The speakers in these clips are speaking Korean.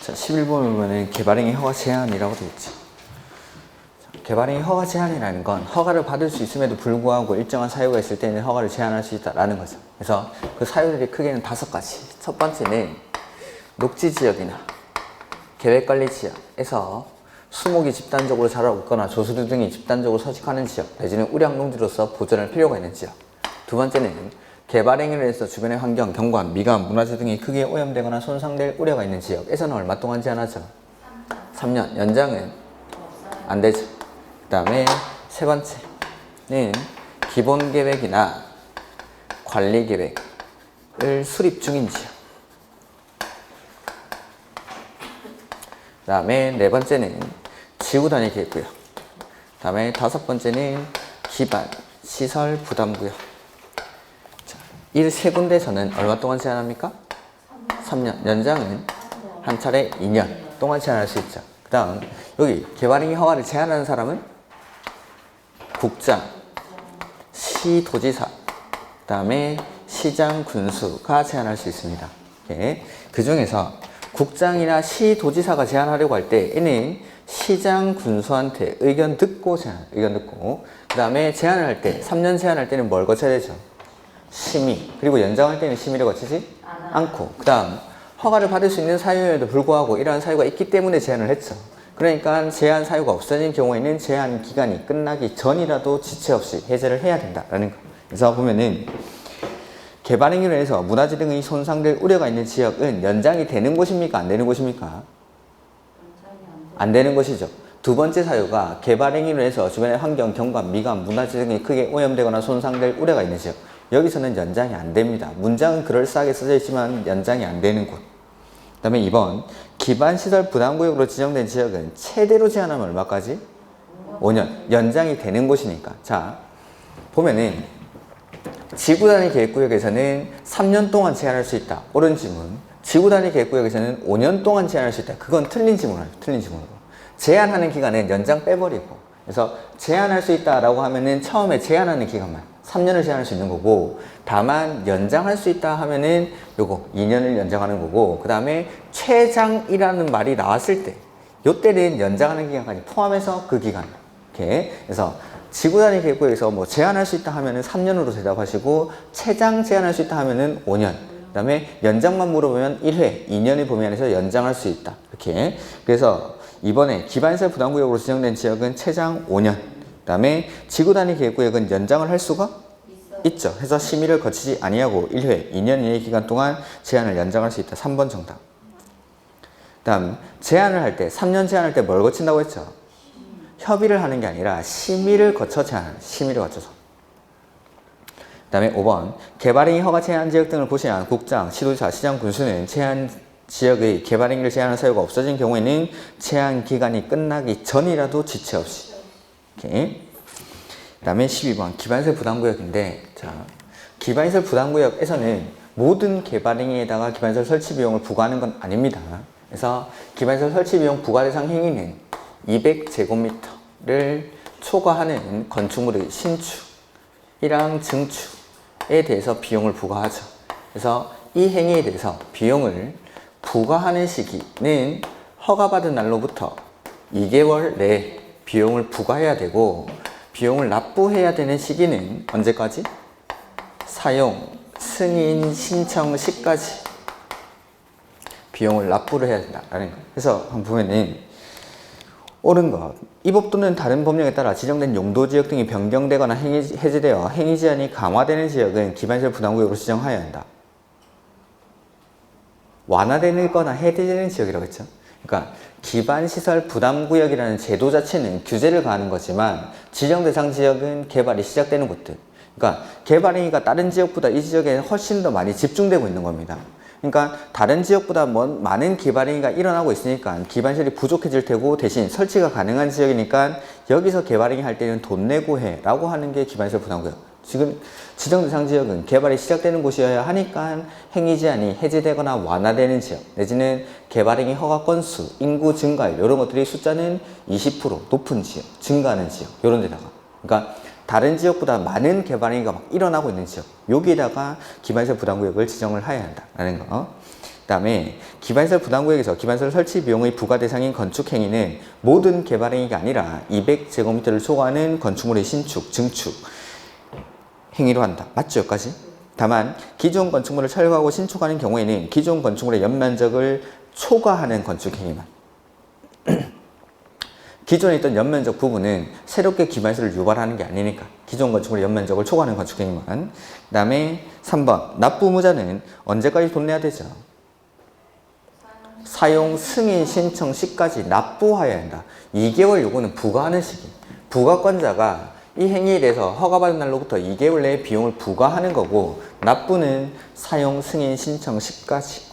자, 11번 보면은 개발행위 허가 제한이라고 되어 있지. 개발행위 허가 제한이라는 건 허가를 받을 수 있음에도 불구하고 일정한 사유가 있을 때는 허가를 제한할 수 있다라는 거죠. 그래서 그 사유들이 크게는 5가지. 첫 번째는 녹지지역이나 계획관리지역에서 수목이 집단적으로 자라고 있거나 조수들 등이 집단적으로 서식하는 지역 내지는 우량농지로서 보존할 필요가 있는 지역. 두 번째는 개발행위를 해서 주변의 환경, 경관, 미관, 문화재 등이 크게 오염되거나 손상될 우려가 있는 지역에서는 얼마 동안 제한하죠? 3년. 연장은 안 되죠. 그 다음에 세 번째는 기본계획이나 관리계획을 수립 중인 지역. 그 다음에 네 번째는 지구단위 계획구역. 그 다음에 5번째는 기반, 시설, 부담구역. 이 세 군데에서는 얼마 동안 제한합니까? 3년. 연장은 한 차례 2년 동안 제한할 수 있죠. 그 다음 여기 개발행위 허가를 제한하는 사람은 국장, 시도지사, 그 다음에 시장, 군수가 제한할 수 있습니다. 그 중에서 국장이나 시도지사가 제한하려고 할 때에는 시장, 군수한테 의견 듣고 의견 듣고 그 다음에 제한을 할 때 3년 제한할 때는 뭘 거쳐야 되죠? 심의. 그리고 연장할 때는 심의를 거치지 않고 그 다음 허가를 받을 수 있는 사유에도 불구하고 이러한 사유가 있기 때문에 제한을 했죠. 그러니까 제한 사유가 없어진 경우에는 제한 기간이 끝나기 전이라도 지체 없이 해제를 해야 된다라는 거. 그래서 보면은 개발행위로 해서 문화재 등이 손상될 우려가 있는 지역은 연장이 되는 곳입니까? 안 되는 곳입니까? 안 되는 것이죠. 두 번째 사유가 개발행위로 해서 주변의 환경, 경관, 미관, 문화재 등이 크게 오염되거나 손상될 우려가 있는 지역. 여기서는 연장이 안 됩니다. 문장은 그럴싸하게 써져 있지만 연장이 안 되는 곳. 그 다음에 2번 기반시설 부담구역으로 지정된 지역은 최대로 제한하면 얼마까지? 5년. 연장이 되는 곳이니까. 자, 보면은 지구단위 계획구역에서는 3년 동안 제한할 수 있다. 옳은 지문. 지구단위 계획구역에서는 5년 동안 제한할 수 있다. 그건 틀린 지문이에요. 틀린 지문으로. 제한하는 기간은 연장 빼버리고. 그래서 제한할 수 있다라고 하면은 처음에 제한하는 기간만 3년을 제한할 수 있는 거고, 다만 연장할 수 있다 하면은 요거 2년을 연장하는 거고, 그 다음에 최장이라는 말이 나왔을 때 요때는 연장하는 기간까지 포함해서 그 기간. 이렇게. 그래서 지구단위 계획구역에서 뭐 제한할 수 있다 하면은 3년으로 대답하시고, 최장 제한할 수 있다 하면은 5년. 그 다음에 연장만 물어보면 1회, 2년의 범위 안에서 연장할 수 있다. 이렇게. 그래서 이번에 기반시설 부담구역으로 지정된 지역은 최장 5년. 그 다음에 지구단위 계획구역은 연장을 할 수가 있죠. 해서 심의를 거치지 아니하고 1회, 2년 이내의 기간 동안 제한을 연장할 수 있다. 3번 정답. 그 다음 제한을 할 때, 3년 제한할 때 뭘 거친다고 했죠? 협의를 하는 게 아니라 심의를 거쳐 제한하는, 심의를 거쳐서. 그 다음에 5번 개발행위 허가 제한 지역 등을 고시한 국장, 시도지사, 시장, 군수는 제한 지역의 개발행위를 제한하는 사유가 없어진 경우에는 제한 기간이 끝나기 전이라도 지체 없이. 이렇게. 그 다음에 12번 기반시설 부담구역인데, 자, 기반시설 부담구역에서는 모든 개발행위에다가 기반시설 설치 비용을 부과하는 건 아닙니다. 그래서 기반시설 설치 비용 부과 대상 행위는 200제곱미터를 초과하는 건축물의 신축이랑 증축에 대해서 비용을 부과하죠. 그래서 이 행위에 대해서 비용을 부과하는 시기는 허가받은 날로부터 2개월 내에 비용을 부과해야 되고, 비용을 납부해야 되는 시기는 언제까지? 사용, 승인, 신청 시까지 비용을 납부를 해야 된다라는 거예요. 그래서 한번 보면은 옳은 것. 이 법 또는 다른 법령에 따라 지정된 용도 지역 등이 변경되거나 해제되어 행위 제한이 강화되는 지역은 기반시설 부담구역으로 지정하여야 한다. 완화되거나 해제되는 지역이라고 했죠. 그러니까 기반시설 부담구역이라는 제도 자체는 규제를 가하는 거지만 지정 대상 지역은 개발이 시작되는 곳들. 그러니까 개발행위가 다른 지역보다 이 지역에 훨씬 더 많이 집중되고 있는 겁니다. 그러니까 다른 지역보다 많은 개발행위가 일어나고 있으니까 기반시설이 부족해질 테고, 대신 설치가 가능한 지역이니까 여기서 개발행위 할 때는 돈 내고 해 라고 하는 게 기반시설 부담구역. 지금 지정 대상 지역은 개발이 시작되는 곳이어야 하니까 행위 제한이 해제되거나 완화되는 지역, 내지는 개발행위 허가 건수, 인구 증가율 이런 것들이 숫자는 20% 높은 지역, 증가하는 지역 이런 데다가, 그러니까 다른 지역보다 많은 개발행위가 막 일어나고 있는 지역, 여기에다가 기반시설 부담구역을 지정을 해야 한다라는 거. 다음에 기반시설 부담구역에서 기반시설 설치 비용의 부과 대상인 건축 행위는 모든 개발 행위가 아니라 200제곱미터를 초과하는 건축물의 신축, 증축 행위로 한다. 맞죠? 여기까지? 다만 기존 건축물을 철거하고 신축하는 경우에는 기존 건축물의 연면적을 초과하는 건축 행위만 기존에 있던 연면적 부분은 새롭게 기반시설을 유발하는 게 아니니까 기존 건축물의 연면적을 초과하는 건축 행위만. 그 다음에 3번 납부 의무자는 언제까지 돈 내야 되죠? 사용 승인 신청 시까지 납부하여야 한다. 2개월 요거는 부과하는 시기. 부과권자가 이 행위에 대해서 허가받은 날로부터 2개월 내에 비용을 부과하는 거고 납부는 사용 승인 신청 시까지.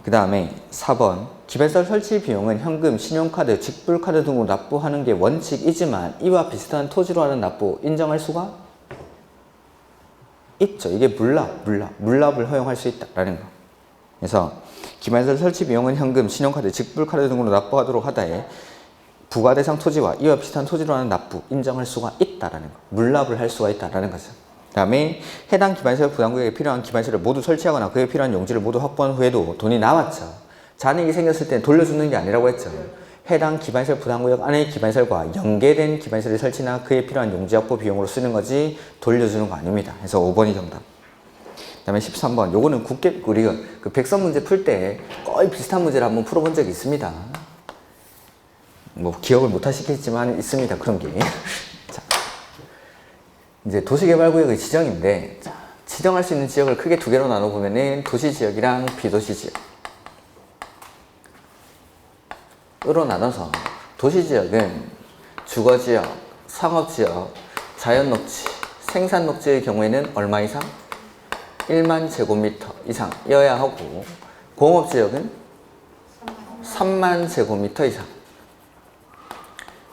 그 다음에 4번 기반시설 설치 비용은 현금, 신용카드, 직불카드 등으로 납부하는 게 원칙이지만 이와 비슷한 토지로 하는 납부 인정할 수가 있죠. 이게 물납을 허용할 수 있다라는 거. 그래서 기반시설 설치 비용은 현금, 신용카드, 직불카드 등으로 납부하도록 하다에 부과 대상 토지와 이와 비슷한 토지로 하는 납부 인정할 수가 있다라는 거. 물납을 할 수가 있다라는 거죠. 그 다음에 해당 기반시설 부담구역에 필요한 기반시설을 모두 설치하거나 그에 필요한 용지를 모두 확보한 후에도 돈이 남았죠. 잔액이 생겼을 때 돌려주는 게 아니라고 했죠. 해당 기반시설 부담구역 안의 기반시설과 연계된 기반시설의 설치나 그에 필요한 용지 확보 비용으로 쓰는 거지 돌려주는 거 아닙니다. 그래서 5번이 정답. 그 다음에 13번 요거는 우리가 그 백선 문제 풀 때 거의 비슷한 문제를 한번 풀어본 적이 있습니다. 뭐 기억을 못 하시겠지만 있습니다. 그런 게. 자, 이제 도시개발구역의 지정인데 자, 지정할 수 있는 지역을 크게 두 개로 나눠보면은 도시지역이랑 비도시지역 으로 나눠서 도시지역은 주거지역, 상업지역, 자연녹지, 생산녹지의 경우에는 얼마 이상? 1만 제곱미터 이상이어야 하고 공업지역은 3만 제곱미터 이상.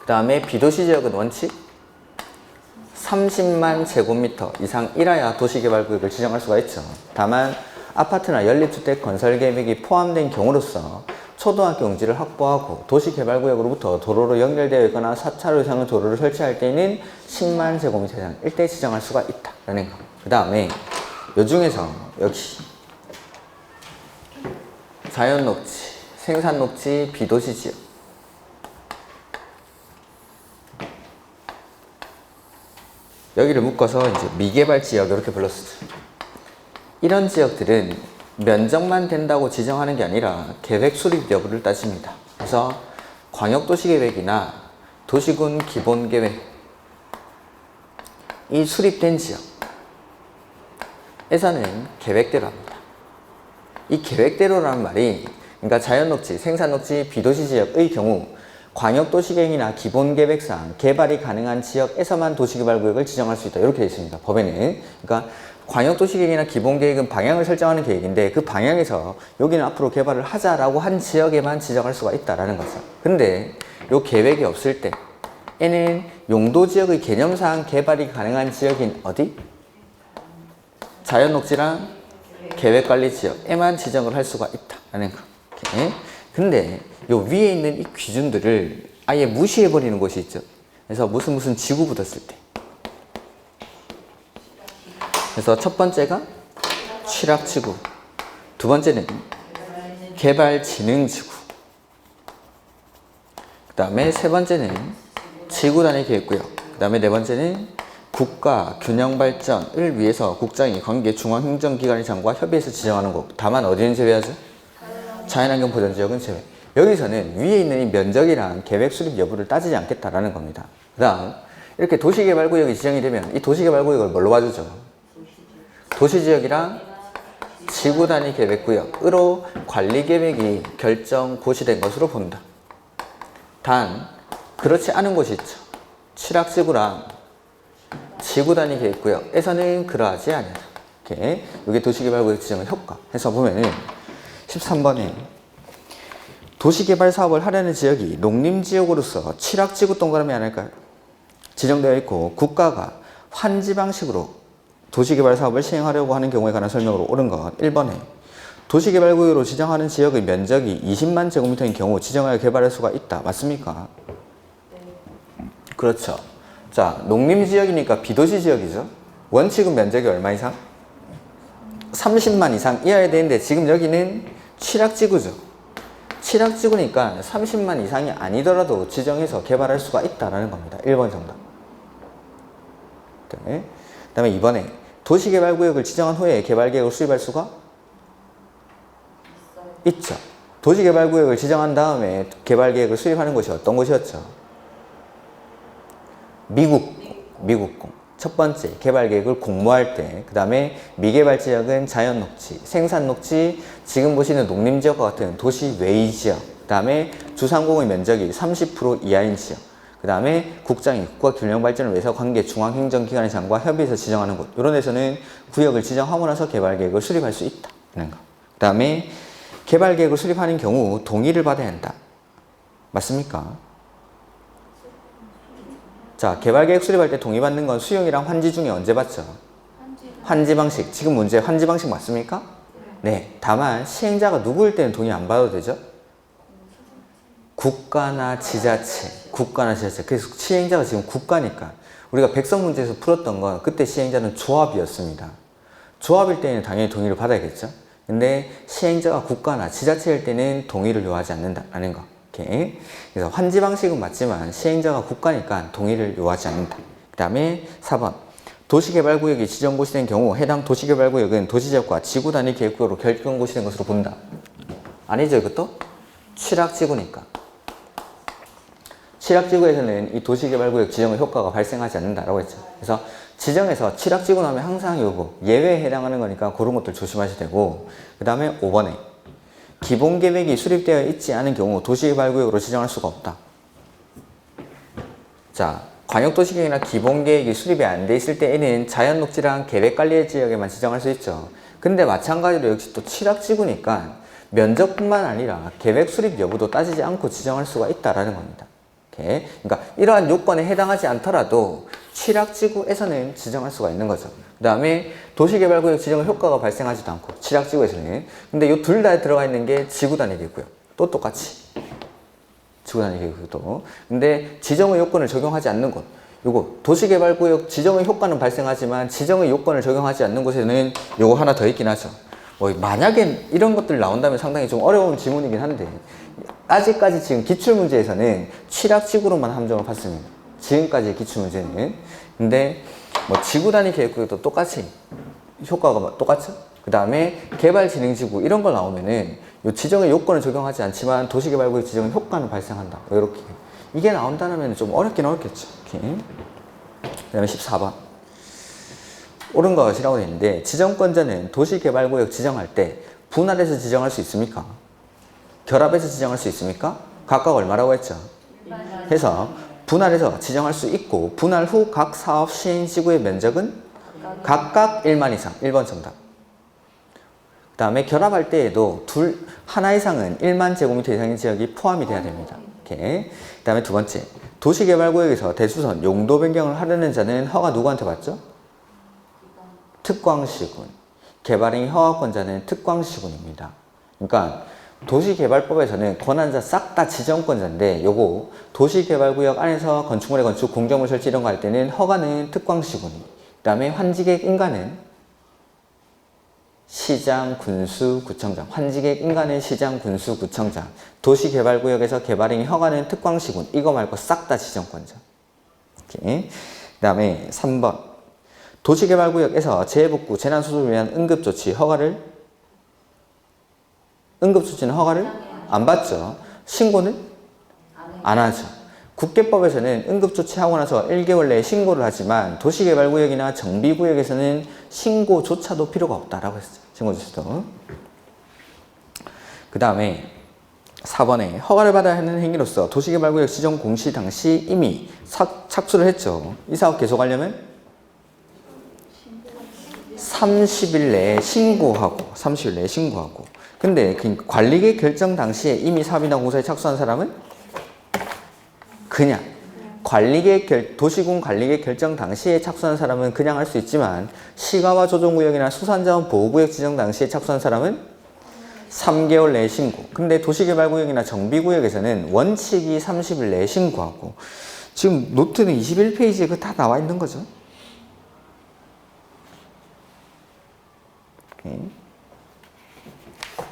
그 다음에 비도시지역은 원칙 30만 제곱미터 이상이라야 도시개발구역을 지정할 수가 있죠. 다만 아파트나 연립주택 건설 계획이 포함된 경우로서 초등학교 용지를 확보하고 도시개발구역으로부터 도로로 연결되어 있거나 4차로 이상의 도로를 설치할 때는 10만 제곱미터 이상 일대 지정할 수가 있다라는 거. 그 다음에 요 중에서 여기 자연녹지, 생산녹지, 비도시지역 여기를 묶어서 이제 미개발지역 이렇게 불렀었죠. 이런 지역들은 면적만 된다고 지정하는 게 아니라 계획 수립 여부를 따집니다. 그래서 광역도시계획이나 도시군 기본계획 이 수립된 지역에서는 계획대로 합니다. 이 계획대로라는 말이 그러니까 자연녹지, 생산녹지, 비도시지역의 경우 광역도시계획이나 기본계획상 개발이 가능한 지역에서만 도시개발구역을 지정할 수 있다. 이렇게 되어 있습니다. 법에는. 그러니까 광역도시계획이나 기본계획은 방향을 설정하는 계획인데 그 방향에서 여기는 앞으로 개발을 하자라고 한 지역에만 지정할 수가 있다라는 거죠. 근데 이 계획이 없을 때에는 용도지역의 개념상 개발이 가능한 지역인 어디? 자연녹지랑 계획관리지역에만 지정을 할 수가 있다라는 거. 이렇게. 근데 요 위에 있는 이 기준들을 아예 무시해버리는 곳이 있죠. 그래서 무슨 지구 붙었을 때. 그래서 첫 번째가 취락지구, 두 번째는 개발진흥지구, 그 다음에 세 번째는 지구단위 계획구역, 그 다음에 네 번째는 국가 균형 발전을 위해서 국장이 관계 중앙행정기관의 장과 협의해서 지정하는 곳. 다만 어디는 제외하죠? 자연환경 보전지역은 제외. 여기서는 위에 있는 이 면적이랑 계획 수립 여부를 따지지 않겠다라는 겁니다. 그 다음 이렇게 도시개발구역이 지정이 되면 이 도시개발구역을 뭘로 봐주죠? 도시지역이랑 지구단위 계획구역으로 관리계획이 결정 고시된 것으로 본다. 단 그렇지 않은 곳이 있죠. 취락지구랑 지구단위 계획구역에서는 그러하지 않다. 이렇게 이게 도시개발구역 지정의 효과 해서 보면은 13번에 도시개발 사업을 하려는 지역이 농림지역으로서 취락지구 동그라미 안일까요? 지정되어 있고 국가가 환지 방식으로 도시개발 사업을 시행하려고 하는 경우에 관한 설명으로 옳은 것 1번에 도시개발구역으로 지정하는 지역의 면적이 20만 제곱미터인 경우 지정하여 개발할 수가 있다. 맞습니까? 그렇죠. 자, 농림지역이니까 비도시지역이죠. 원칙은 면적이 얼마 이상? 30만 이상이어야 되는데 지금 여기는 취락지구죠. 취락지구니까 30만 이상이 아니더라도 지정해서 개발할 수가 있다라는 겁니다. 1번 정답. 그 다음에 2번에 도시개발구역을 지정한 후에 개발계획을 수립할 수가 있죠. 도시개발구역을 지정한 다음에 개발계획을 수립하는 곳이 어떤 곳이었죠? 미국공. 첫 번째 개발계획을 공모할 때, 그 다음에 미개발지역은 자연녹지, 생산녹지, 지금 보시는 농림지역과 같은 도시 외의 지역, 그 다음에 주상공의 면적이 30% 이하인 지역, 그 다음에 국장이 국가균형발전을 위해서 관계 중앙행정기관장과 협의해서 지정하는 곳, 이런 데서는 구역을 지정하고 나서 개발계획을 수립할 수 있다는 거. 그 다음에 개발계획을 수립하는 경우 동의를 받아야 한다. 맞습니까? 자, 개발계획 수립할 때 동의받는 건 수용이랑 환지 중에 언제 받죠? 환지 방식. 지금 문제 환지 방식 맞습니까? 네. 다만 시행자가 누구일 때는 동의 안 받아도 되죠? 국가나 지자체. 그래서 시행자가 지금 국가니까. 우리가 백성 문제에서 풀었던 건 그때 시행자는 조합이었습니다. 조합일 때는 당연히 동의를 받아야겠죠? 근데 시행자가 국가나 지자체일 때는 동의를 요하지 않는다라는 거. 오케이. 그래서 환지 방식은 맞지만 시행자가 국가니까 동의를 요하지 않는다. 그 다음에 4번. 도시개발구역이 지정고시된 경우 해당 도시개발구역은 도시지역과 지구단위 계획구역으로 결정고시된 것으로 본다. 아니죠, 이것도? 취락지구니까. 취락지구에서는 이 도시개발구역 지정의 효과가 발생하지 않는다라고 했죠. 그래서 지정에서 취락지구 나오면 항상 요거 예외에 해당하는 거니까 그런 것들 조심하셔야 되고, 그 다음에 5번에 기본계획이 수립되어 있지 않은 경우 도시개발구역으로 지정할 수가 없다. 자, 광역도시계획이나 기본계획이 수립이 안 돼 있을 때에는 자연녹지랑 계획관리지역에만 지정할 수 있죠. 근데 마찬가지로 역시 또 취락지구니까 면적뿐만 아니라 계획 수립 여부도 따지지 않고 지정할 수가 있다라는 겁니다. 오케이? 그러니까 이러한 요건에 해당하지 않더라도 취락지구에서는 지정할 수가 있는 거죠. 그 다음에 도시개발구역 지정의 효과가 발생하지도 않고 취락지구에서는. 근데 이 둘 다 들어가 있는 게 지구단위계획구역. 또 똑같이 지구단위계획구역도. 근데 지정의 요건을 적용하지 않는 곳, 요거 도시개발구역 지정의 효과는 발생하지만 지정의 요건을 적용하지 않는 곳에는 요거 하나 더 있긴 하죠. 만약에 이런 것들 나온다면 상당히 좀 어려운 지문이긴 한데 아직까지 지금 기출문제에서는 취락지구로만 함정을 팠습니다. 지금까지의 기출문제는. 근데 지구단위 계획구역도 똑같이 효과가 똑같죠? 그 다음에 개발진행지구 이런 거 나오면은 요 지정의 요건을 적용하지 않지만 도시개발구역 지정의 효과는 발생한다. 이렇게 이게 나온다면 좀 어렵긴 어렵겠죠. 이렇게. 그 다음에 14번 옳은 것이라고 되어 있는데 지정권자는 도시개발구역 지정할 때 분할해서 지정할 수 있습니까? 결합해서 지정할 수 있습니까? 각각 얼마라고 했죠? 해서 분할해서 지정할 수 있고 분할 후 각 사업 시행지구의 면적은 각각 1만 이상. 1번 정답. 그 다음에 결합할 때에도 하나 이상은 1만 제곱미터 이상의 지역이 포함이 돼야 됩니다. 이렇게. 그 다음에 두 번째, 도시개발구역에서 대수선 용도 변경을 하려는 자는 허가 누구한테 받죠? 특광시군. 개발행위 허가권자는 특광시군입니다. 그러니까 도시개발법에서는 권한자 싹 다 지정권자인데 요거 도시개발구역 안에서 건축물의 건축, 공정물 설치 이런 거 할 때는 허가는 특광시군이. 그 다음에 환지객 인가는 시장, 군수, 구청장. 환지객 인가는 시장, 군수, 구청장. 도시개발구역에서 개발행위 허가는 특광시군. 이거 말고 싹 다 지정권자. 이렇게. 그 다음에 3번. 도시개발구역에서 재해복구, 재난수습을 위한 응급조치는 허가를 안 받죠. 신고는 안 하죠. 국계법에서는 응급조치하고 나서 1개월 내에 신고를 하지만 도시개발구역이나 정비구역에서는 신고조차도 필요가 없다라고 했어요. 신고조차도. 그 다음에 4번에 허가를 받아야 하는 행위로서 도시개발구역 지정 공시 당시 이미 착수를 했죠. 이 사업 계속하려면 30일 내에 신고하고. 근데 관리계획 결정 당시에 이미 사업이나 공사에 착수한 사람은 그냥 도시군 관리계획 결정 당시에 착수한 사람은 그냥 할 수 있지만 시가와 조정구역이나 수산자원 보호구역 지정 당시에 착수한 사람은 3개월 내에 신고. 근데 도시개발구역이나 정비구역에서는 원칙이 30일 내에 신고하고. 지금 노트는 21페이지에 그거 다 나와 있는 거죠.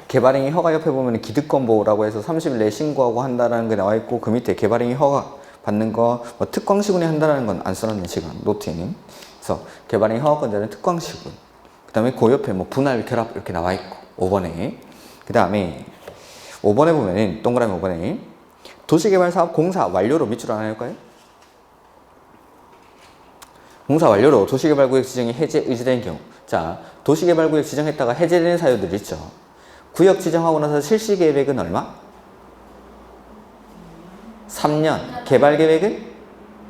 개발행위 허가 옆에 보면 기득권 보호라고 해서 30일 내에 신고하고 한다는 게 나와 있고, 그 밑에 개발행위 허가 받는 거 뭐 특광시군에 한다는 건 안 써놨네 지금 노트에는. 그래서 개발행위 허가권자는 특광시군. 그 다음에 그 옆에 뭐 분할 결합 이렇게 나와 있고 5번에. 그 다음에 5번에 보면은 동그라미 5번에 도시개발사업 공사 완료로 밑줄 하나 할까요? 공사 완료로 도시개발구역 지정이 해제 의지된 경우. 자, 도시개발구역 지정했다가 해제되는 사유들 있죠. 구역 지정하고 나서 실시 계획은 얼마? 3년. 개발 계획은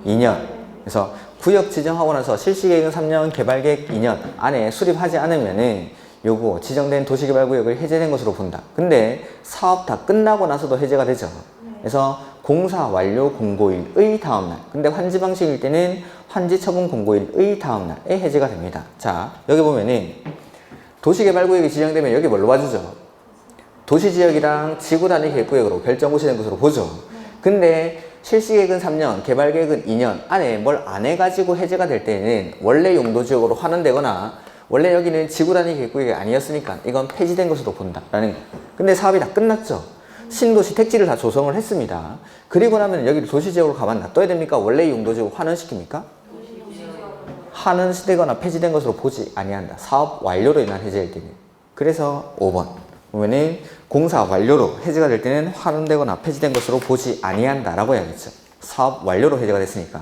2년. 그래서 구역 지정하고 나서 실시 계획은 3년, 개발 계획 2년 안에 수립하지 않으면은 요거 지정된 도시개발구역을 해제된 것으로 본다. 근데 사업 다 끝나고 나서도 해제가 되죠. 그래서 공사 완료 공고일의 다음날. 근데 환지 방식일 때는 환지 처분 공고일의 다음날에 해제가 됩니다. 자, 여기 보면은 도시개발구역이 지정되면 여기 뭘로 봐주죠? 도시지역이랑 지구단위 계획구역으로 결정 고시된 것으로 보죠. 근데 실시계획은 3년, 개발계획은 2년 안에 뭘 안 해가지고 해제가 될 때는 원래 용도지역으로 환원되거나 원래 여기는 지구단위 계획구역이 아니었으니까 이건 폐지된 것으로 본다라는 거. 근데 사업이 다 끝났죠. 신도시 택지를 다 조성을 했습니다. 그리고 나면 여기 도시지역으로 가만 놔둬야 됩니까? 원래 용도지역으로 환원시킵니까? 환원되거나 폐지된 것으로 보지 아니한다. 사업 완료로 인한 해제일 때는. 그래서 5번 보면은 공사 완료로 해제가 될 때는 환원되거나 폐지된 것으로 보지 아니한다 라고 해야겠죠. 사업 완료로 해제가 됐으니까.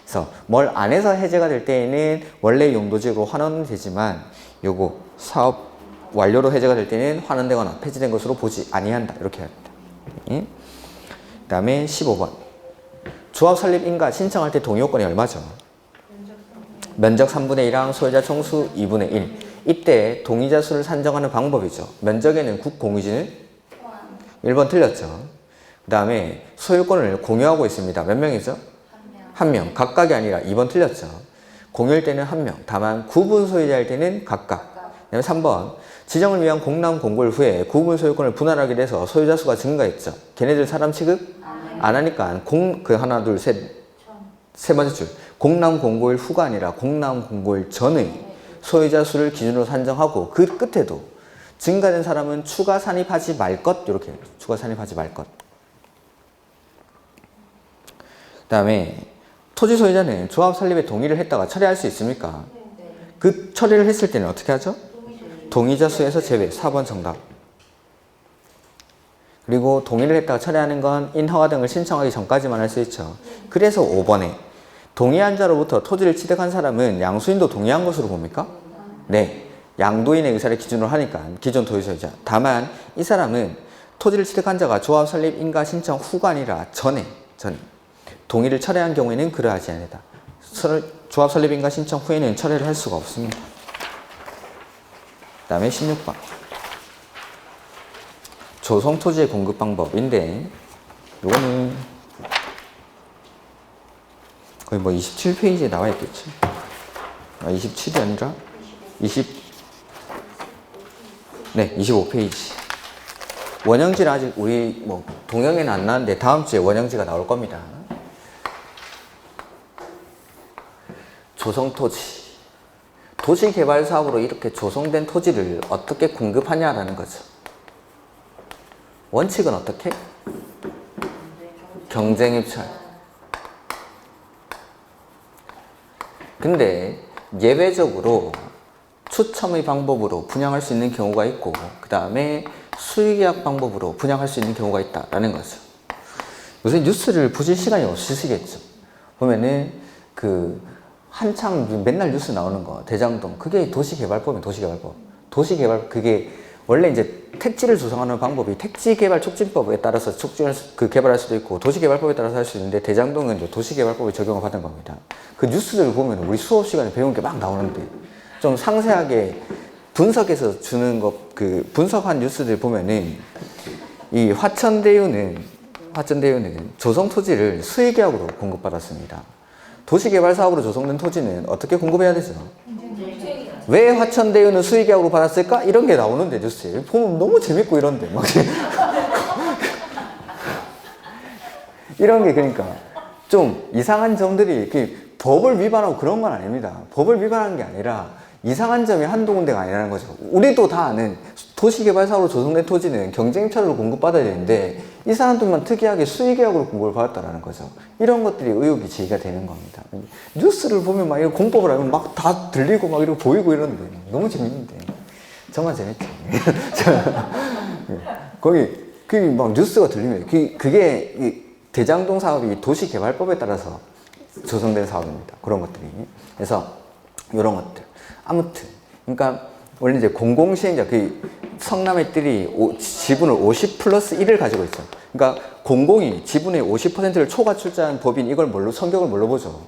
그래서 뭘 안 해서 해제가 될 때에는 원래 용도지역으로 환원은 되지만 요거 사업 완료로 해제가 될 때는 환원되거나 폐지된 것으로 보지 아니한다 이렇게 해야 됩니다. 그 다음에 15번 조합 설립 인가 신청할 때 동의 요건이 얼마죠? 면적 3분의 1랑 소유자 총수 2분의 1. 이때 동의자 수를 산정하는 방법이죠. 면적에는 국공유지는 1번 틀렸죠. 그 다음에 소유권을 공유하고 있습니다. 몇 명이죠? 1명. 각각이 아니라 2번 틀렸죠. 공유일 때는 1명. 다만 구분 소유자일 때는 각각. 그 다음에 3번 지정을 위한 공람 공고일 후에 구분 소유권을 분할하게 돼서 소유자 수가 증가했죠. 걔네들 사람 취급 안 하니까 하나 둘 세 번째 줄 공람 공고일 후가 아니라 공람 공고일 전의 소유자 수를 기준으로 산정하고 그 끝에도 증가된 사람은 추가 산입하지 말 것 이렇게 추가 산입하지 말 것. 그 다음에 토지 소유자는 조합 설립에 동의를 했다가 철회할 수 있습니까? 그 처리를 했을 때는 어떻게 하죠? 동의자 수에서 제외. 4번 정답. 그리고 동의를 했다가 철회하는 건 인허가 등을 신청하기 전까지만 할 수 있죠. 그래서 5번에 동의한 자로부터 토지를 취득한 사람은 양수인도 동의한 것으로 봅니까? 네. 양도인의 의사를 기준으로 하니까 기존 토지소유자. 다만 이 사람은 토지를 취득한 자가 조합 설립 인가 신청 후가 아니라 전에 동의를 철회한 경우에는 그러하지 않다. 조합 설립 인가 신청 후에는 철회를 할 수가 없습니다. 그 다음에 16번 조성 토지의 공급 방법인데 요거는 거의 뭐 27페이지에 나와 있겠지. 27이 아니라 25페이지. 원형지는 아직 우리 뭐 동영에는 안 나왔는데 다음 주에 원형지가 나올 겁니다. 조성 토지. 도시개발 사업으로 이렇게 조성된 토지를 어떻게 공급하냐라는 거죠. 원칙은 어떻게? 경쟁 입찰. 근데 예외적으로 추첨의 방법으로 분양할 수 있는 경우가 있고 그 다음에 수의계약 방법으로 분양할 수 있는 경우가 있다라는 거죠. 요새 뉴스를 보실 시간이 없으시겠죠. 보면은 한창 맨날 뉴스 나오는 거 대장동 그게 도시개발법이에요. 도시개발 그게 원래 이제 택지를 조성하는 방법이 택지개발 촉진법에 따라서 개발할 수도 있고 도시개발법에 따라서 할 수 있는데 대장동은 이제 도시개발법에 적용을 받은 겁니다. 그 뉴스들을 보면 우리 수업 시간에 배운 게 막 나오는데 좀 상세하게 분석해서 주는 분석한 뉴스들 보면은 이 화천대유는 조성 토지를 수의계약으로 공급받았습니다. 도시개발 사업으로 조성된 토지는 어떻게 공급해야 되죠? 왜 화천대유는 수의계약으로 받았을까? 이런 게 나오는데 뉴스에 보면 너무 재밌고 이런데 막 이런 게 그러니까 좀 이상한 점들이 법을 위반하고 그런 건 아닙니다. 법을 위반한 게 아니라 이상한 점이 한두 군데가 아니라는 거죠. 우리도 다 아는 도시개발사업으로 조성된 토지는 경쟁차로 공급받아야 되는데 이 사람들만 특이하게 수의계약으로 공급을 받았다는 거죠. 이런 것들이 의혹이 제기가 되는 겁니다. 뉴스를 보면 막 이런 공법을 알면 막 다 들리고 막 이러고 보이고 이러는데 너무 재밌는데 정말 재밌죠. 거기 막 뉴스가 들리면 그게 대장동 사업이 도시개발법에 따라서 조성된 사업입니다. 그런 것들이. 그래서 이런 것들. 아무튼 그러니까 원래 이제 공공시행자 성남의 뜰이 지분을 50 플러스 1을 가지고 있죠. 그러니까 공공이 지분의 50%를 초과출자한 법인 이걸 성격을 뭘로 보죠?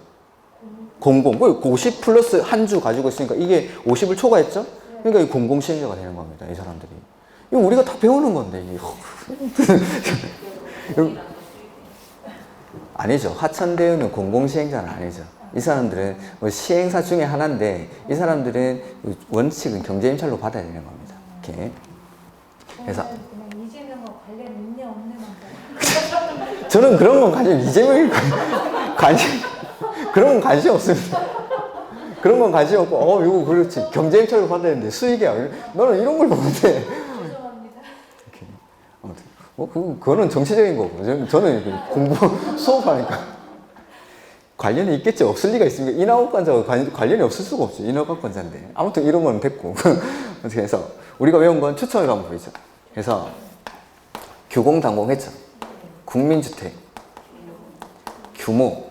공공. 50 플러스 한 주 가지고 있으니까 이게 50을 초과했죠? 그러니까 이 공공시행자가 되는 겁니다. 이 사람들이. 이거 우리가 다 배우는 건데. 아니죠. 하천대유는 공공시행자는 아니죠. 이 사람들은 뭐 시행사 중에 하나인데 이 사람들은 원칙은 경제임찰로 받아야 되는 겁니다. 이렇게. 그래서 그냥 이재명과 관련 있냐 없냐 저는 그런 건 이재명이 그런 건 관심 없습니다. 그런 건 관심 없고 이거 그렇지 경제임찰로 받아야 되는데 수익이야. 너는 이런 걸 보는데. 죄송합니다. 이렇게. 아무튼 그거는 정치적인 거고 저는 공부 수업하니까. 관련이 있겠지. 없을 리가 있습니까? 인하업권자와 관련이 없을 수가 없죠. 인하업권자인데. 아무튼 이런 건 됐고. 어떻게 해서 우리가 외운 건 추첨의 방법이죠. 그래서 규공당공했죠. 국민주택 규모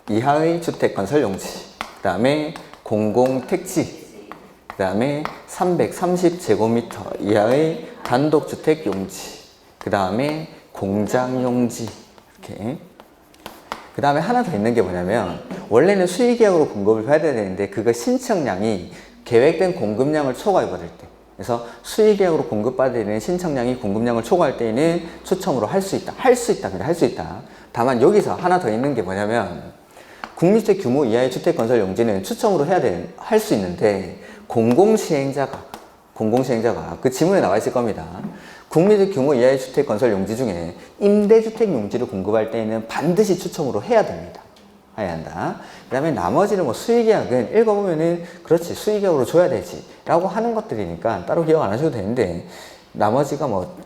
이하의 주택 건설 용지, 그 다음에 공공택지, 그 다음에 330제곱미터 이하의 단독주택 용지, 그 다음에 공장 용지, 이렇게. 그 다음에 하나 더 있는 게 뭐냐면 원래는 수의계약으로 공급을 받아야 되는데 그거 신청량이 계획된 공급량을 초과해버릴 때, 그래서 수의계약으로 공급받아야 되는 신청량이 공급량을 초과할 때에는 추첨으로 할 수 있다. 그냥 할 수 있다. 다만 여기서 하나 더 있는 게 뭐냐면 국민주택 규모 이하의 주택 건설 용지는 추첨으로 할 수 있는데 공공시행자가 그 지문에 나와 있을 겁니다. 국민주택 규모 이하의 주택 건설 용지 중에 임대주택 용지를 공급할 때에는 반드시 추첨으로 해야 됩니다. 해야 한다. 그 다음에 나머지는 뭐 수의계약은 읽어보면은 그렇지 수의계약으로 줘야 되지 라고 하는 것들이니까 따로 기억 안 하셔도 되는데 나머지가 뭐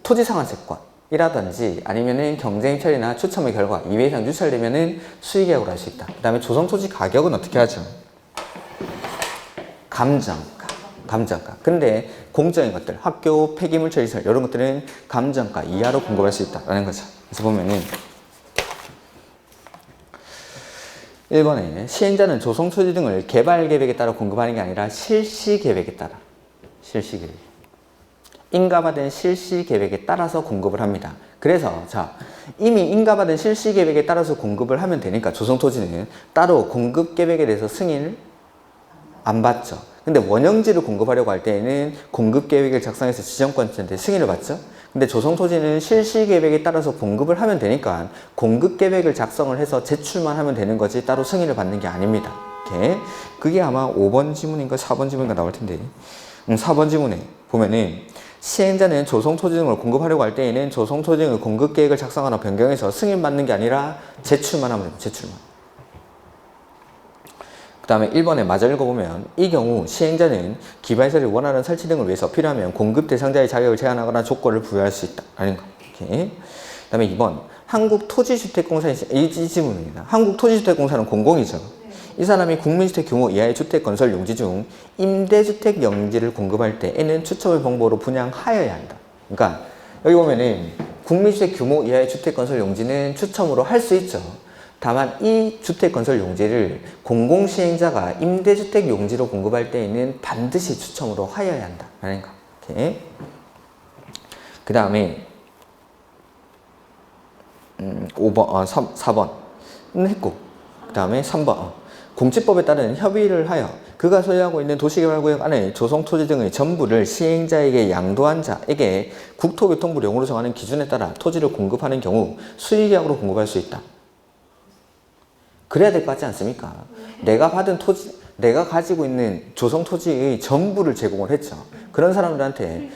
토지상환채권이라든지 아니면은 경쟁임찰이나 추첨의 결과 2회 이상 유찰되면은 수의계약으로 할 수 있다. 그 다음에 조성토지 가격은 어떻게 하죠? 감정가. 근데 공적인 것들, 학교, 폐기물 처리시설 이런 것들은 감정가 이하로 공급할 수 있다라는 거죠. 그래서 보면은 1번에 시행자는 조성토지 등을 개발계획에 따라 공급하는 게 아니라 실시계획에 따라 인가받은 실시계획에 따라서 공급을 합니다. 그래서 이미 인가받은 실시계획에 따라서 공급을 하면 되니까 조성토지는 따로 공급계획에 대해서 승인을 안 받죠. 근데 원형지를 공급하려고 할 때에는 공급계획을 작성해서 지정권자한테 승인을 받죠. 근데 조성토지는 실시계획에 따라서 공급을 하면 되니까 공급계획을 작성을 해서 제출만 하면 되는 거지 따로 승인을 받는 게 아닙니다. 이렇게. 그게 아마 5번 지문인가 4번 지문인가 나올 텐데 4번 지문에 보면은 시행자는 조성토지 등을 공급하려고 할 때에는 조성토지 등의 공급계획을 작성하거나 변경해서 승인받는 게 아니라 제출만 하면 됩니다. 제출만. 그 다음에 1번에 마저 읽어보면 이 경우 시행자는 기반시설을 원하는 설치 등을 위해서 필요하면 공급 대상자의 자격을 제한하거나 조건을 부여할 수 있다 라는 거. 이렇게. 그 다음에 2번 한국토지주택공사의 이 지문입니다. 한국토지주택공사는 공공이죠. 이 사람이 국민주택 규모 이하의 주택 건설 용지 중 임대주택 용지를 공급할 때에는 추첨의 방법으로 분양하여야 한다. 그러니까 여기 보면은 국민주택 규모 이하의 주택 건설 용지는 추첨으로 할 수 있죠. 다만 이 주택 건설 용지를 공공시행자가 임대주택 용지로 공급할 때에는 반드시 추첨으로 하여야 한다. 라는 거. 이렇게. 그 다음에 4번은 했고 그 다음에 3번 공지법에 따른 협의를 하여 그가 소유하고 있는 도시개발구역 안에 조성토지 등의 전부를 시행자에게 양도한 자에게 국토교통부령으로 정하는 기준에 따라 토지를 공급하는 경우 수의계약으로 공급할 수 있다. 그래야 될 것 같지 않습니까? 내가 받은 토지, 내가 가지고 있는 조성토지의 전부를 제공을 했죠. 그런 사람들한테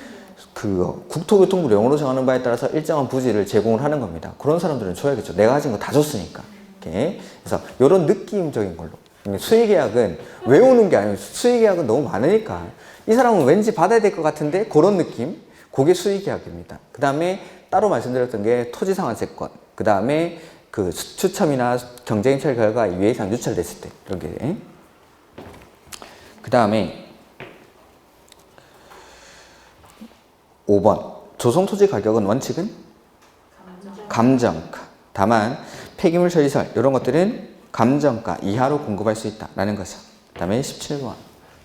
그 국토교통부령으로 정하는 바에 따라서 일정한 부지를 제공을 하는 겁니다. 그런 사람들은 줘야겠죠. 내가 가진 거 다 줬으니까. 이렇게. 그래서 이런 느낌적인 걸로 수의계약은 외우는 게 아니고 수의계약은 너무 많으니까 이 사람은 왠지 받아야 될 것 같은데 그런 느낌? 그게 수의계약입니다. 그 다음에 따로 말씀드렸던 게 토지상환세권, 그 다음에 그 추첨이나 경쟁임찰 결과 유예이상 유찰됐을 때 이런 게. 그 다음에 5번 조성토지 가격은 원칙은 감정가. 다만 폐기물 처리시설 이런 것들은 감정가 이하로 공급할 수 있다라는 거죠. 그 다음에 17번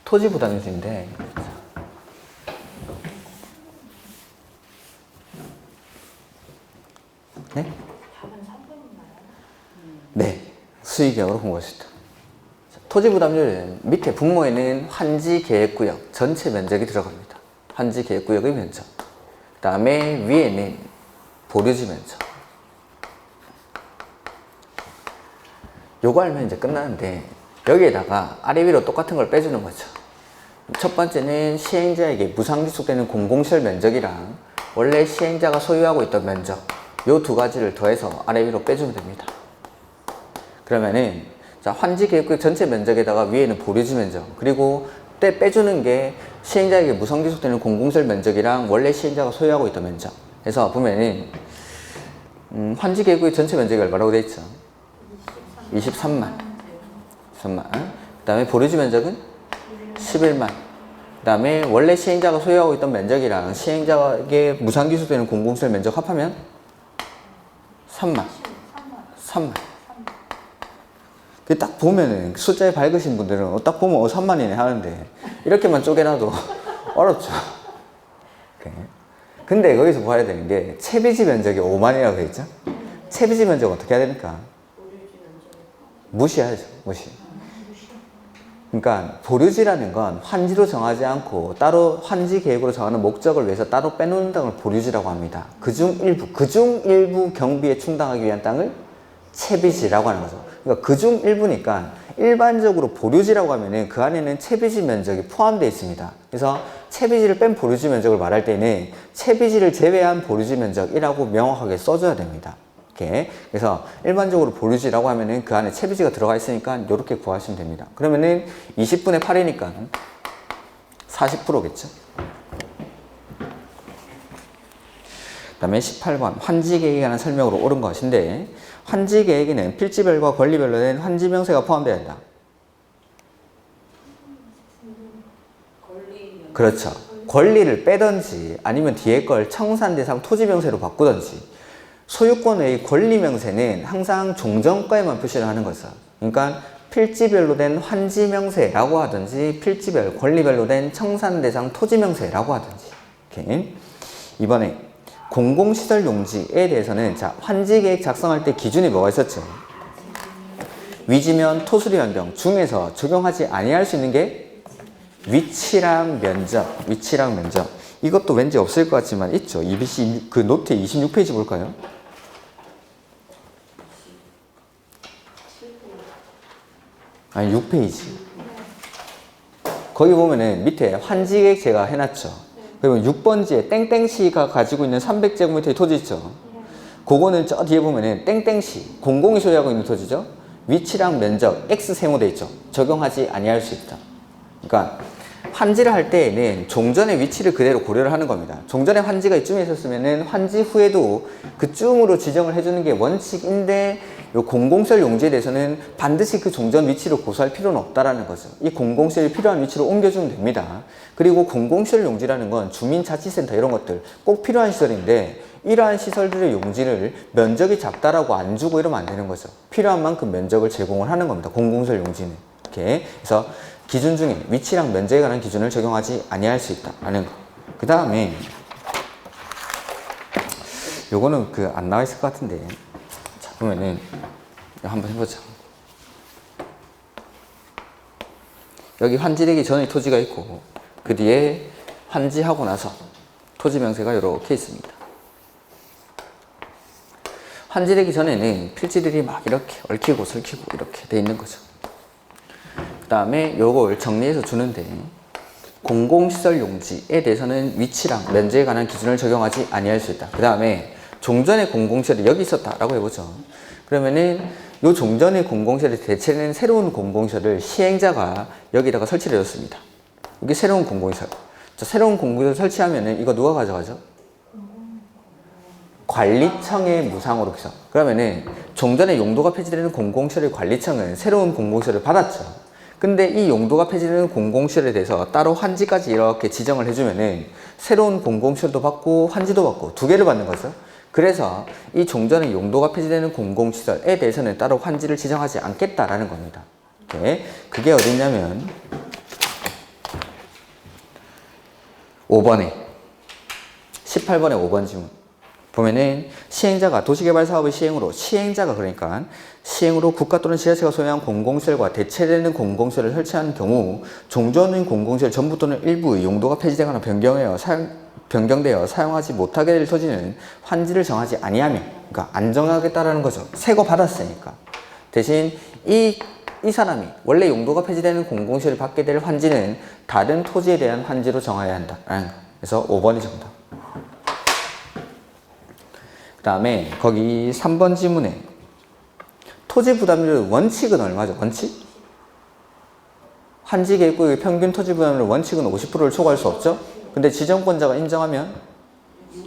토지 부담유지인데 네? 네, 수의계약으로 공부할 수 있다. 토지 부담률은 밑에 분모에는 환지 계획구역 전체 면적이 들어갑니다. 환지 계획구역의 면적. 그 다음에 위에는 보류지 면적. 요거 알면 이제 끝나는데 여기에다가 아래 위로 똑같은 걸 빼주는 거죠. 첫 번째는 시행자에게 무상기속되는 공공시설 면적이랑 원래 시행자가 소유하고 있던 면적 요 두 가지를 더해서 아래 위로 빼주면 됩니다. 그러면은 자 환지 계획구역 전체 면적에다가 위에는 보류지 면적 그리고 때 빼주는 게 시행자에게 무상기속되는 공공시설 면적이랑 원래 시행자가 소유하고 있던 면적 해서 보면은 환지 계획구역 전체 면적이 얼마라고 돼 있죠? 23만. 그 다음에 보류지 면적은 11만. 그 다음에 원래 시행자가 소유하고 있던 면적이랑 시행자에게 무상기속되는 공공시설 면적 합하면 3만. 그 딱 보면은 숫자에 밝으신 분들은 딱 보면 3만이네 하는데 이렇게만 쪼개놔도 어렵죠. 근데 거기서 봐야 되는 게 채비지 면적이 5만이라고 돼 있죠. 채비지 면적 어떻게 해야 됩니까? 무시해야죠. 무시. 그러니까 보류지라는 건 환지로 정하지 않고 따로 환지 계획으로 정하는 목적을 위해서 따로 빼놓는 땅을 보류지라고 합니다. 그중 일부 경비에 충당하기 위한 땅을 채비지라고 하는 거죠. 그러니까 그중 일부니까 일반적으로 보류지라고 하면은 그 안에는 채비지 면적이 포함되어 있습니다. 그래서 채비지를 뺀 보류지 면적을 말할 때는 채비지를 제외한 보류지 면적이라고 명확하게 써줘야 됩니다. 이렇게. 그래서 일반적으로 보류지라고 하면은 그 안에 채비지가 들어가 있으니까 이렇게 구하시면 됩니다. 그러면은 20분의 8이니까 40%겠죠. 그 다음에 18번 환지 계획에 관한 설명으로 옳은 것인데 환지 계획에는 필지별과 권리별로 된 환지 명세가 포함되어야 한다. 그렇죠. 권리를 빼든지 아니면 뒤에 걸 청산대상 토지명세로 바꾸든지 소유권의 권리명세는 항상 종전과에만 표시를 하는 거죠. 그러니까 필지별로 된 환지명세라고 하든지 필지별, 권리별로 된 청산대상 토지명세라고 하든지. 이렇게. 이번에 공공시설 용지에 대해서는 자 환지계획 작성할 때 기준이 뭐가 있었죠? 위지면 토수리 변경 중에서 적용하지 아니할 수 있는 게 위치랑 면적. 이것도 왠지 없을 것 같지만 있죠. EBC 그 노트 26페이지 볼까요? 아니 6페이지. 거기 보면은 밑에 환지계획 제가 해놨죠. 그리고 6번지에 땡땡시가 가지고 있는 300제곱미터의 토지 있죠. 그거는 저 뒤에 보면은 땡땡시 공공이 소유하고 있는 토지죠. 위치랑 면적 X 세모돼 있죠. 적용하지 아니할 수 있다. 그러니까 환지를 할 때에는 종전의 위치를 그대로 고려를 하는 겁니다. 종전에 환지가 이쯤에 있었으면은 환지 후에도 그쯤으로 지정을 해주는 게 원칙인데 요 공공시설 용지에 대해서는 반드시 그 종전 위치를 고수할 필요는 없다라는 거죠. 이 공공시설이 필요한 위치로 옮겨주면 됩니다. 그리고 공공시설 용지라는 건 주민자치센터 이런 것들 꼭 필요한 시설인데 이러한 시설들의 용지를 면적이 작다라고 안 주고 이러면 안 되는 거죠. 필요한 만큼 면적을 제공을 하는 겁니다. 공공시설 용지는. 이렇게. 그래서 기준 중에 위치랑 면적에 관한 기준을 적용하지 아니할 수 있다라는 거. 그 다음에 요거는 그 안 나와 있을 것 같은데 자 보면은 한번 해보자. 여기 환지되기 전에 토지가 있고 그 뒤에 환지하고 나서 토지 명세가 이렇게 있습니다. 환지되기 전에는 필지들이 막 이렇게 얽히고 설키고 이렇게 돼 있는 거죠. 그 다음에 요걸 정리해서 주는데 공공시설 용지에 대해서는 위치랑 면적에 관한 기준을 적용하지 아니할 수 있다. 그 다음에 종전의 공공시설이 여기 있었다라고 해보죠. 그러면은 요 종전의 공공시설에 대체되는 새로운 공공시설을 시행자가 여기다가 설치를 해줬습니다. 이게 새로운 공공시설. 자, 새로운 공공시설 설치하면은 이거 누가 가져가죠? 관리청의 무상으로 기서. 그러면은 종전에 용도가 폐지되는 공공시설의 관리청은 새로운 공공시설을 받았죠. 근데 이 용도가 폐지되는 공공시설에 대해서 따로 환지까지 이렇게 지정을 해주면은 새로운 공공시설도 받고 환지도 받고 두 개를 받는 거죠. 그래서 이 종전에 용도가 폐지되는 공공시설에 대해서는 따로 환지를 지정하지 않겠다라는 겁니다. 네. 그게 어딨냐면 5번에 18번에 5번 지문 보면은 시행자가 도시개발사업의 시행자가 그러니까 시행으로 국가 또는 지자체가 소유한 공공시설과 대체되는 공공시설을 설치하는 경우 종전의 공공시설 전부 또는 일부의 용도가 폐지되거나 변경되어 사용하지 못하게 될 토지는 환지를 정하지 아니하며, 그러니까 안 정하겠다라는 거죠. 새 거 받았으니까. 대신 이 사람이 원래 용도가 폐지되는 공공시설을 받게 될 환지는 다른 토지에 대한 환지로 정해야 한다라는 거. 그래서 5번이 정답. 그 다음에 거기 3번 지문에 토지 부담률 원칙은 얼마죠? 원칙? 환지 계획구역의 평균 토지 부담률 원칙은 50%를 초과할 수 없죠? 근데 지정권자가 인정하면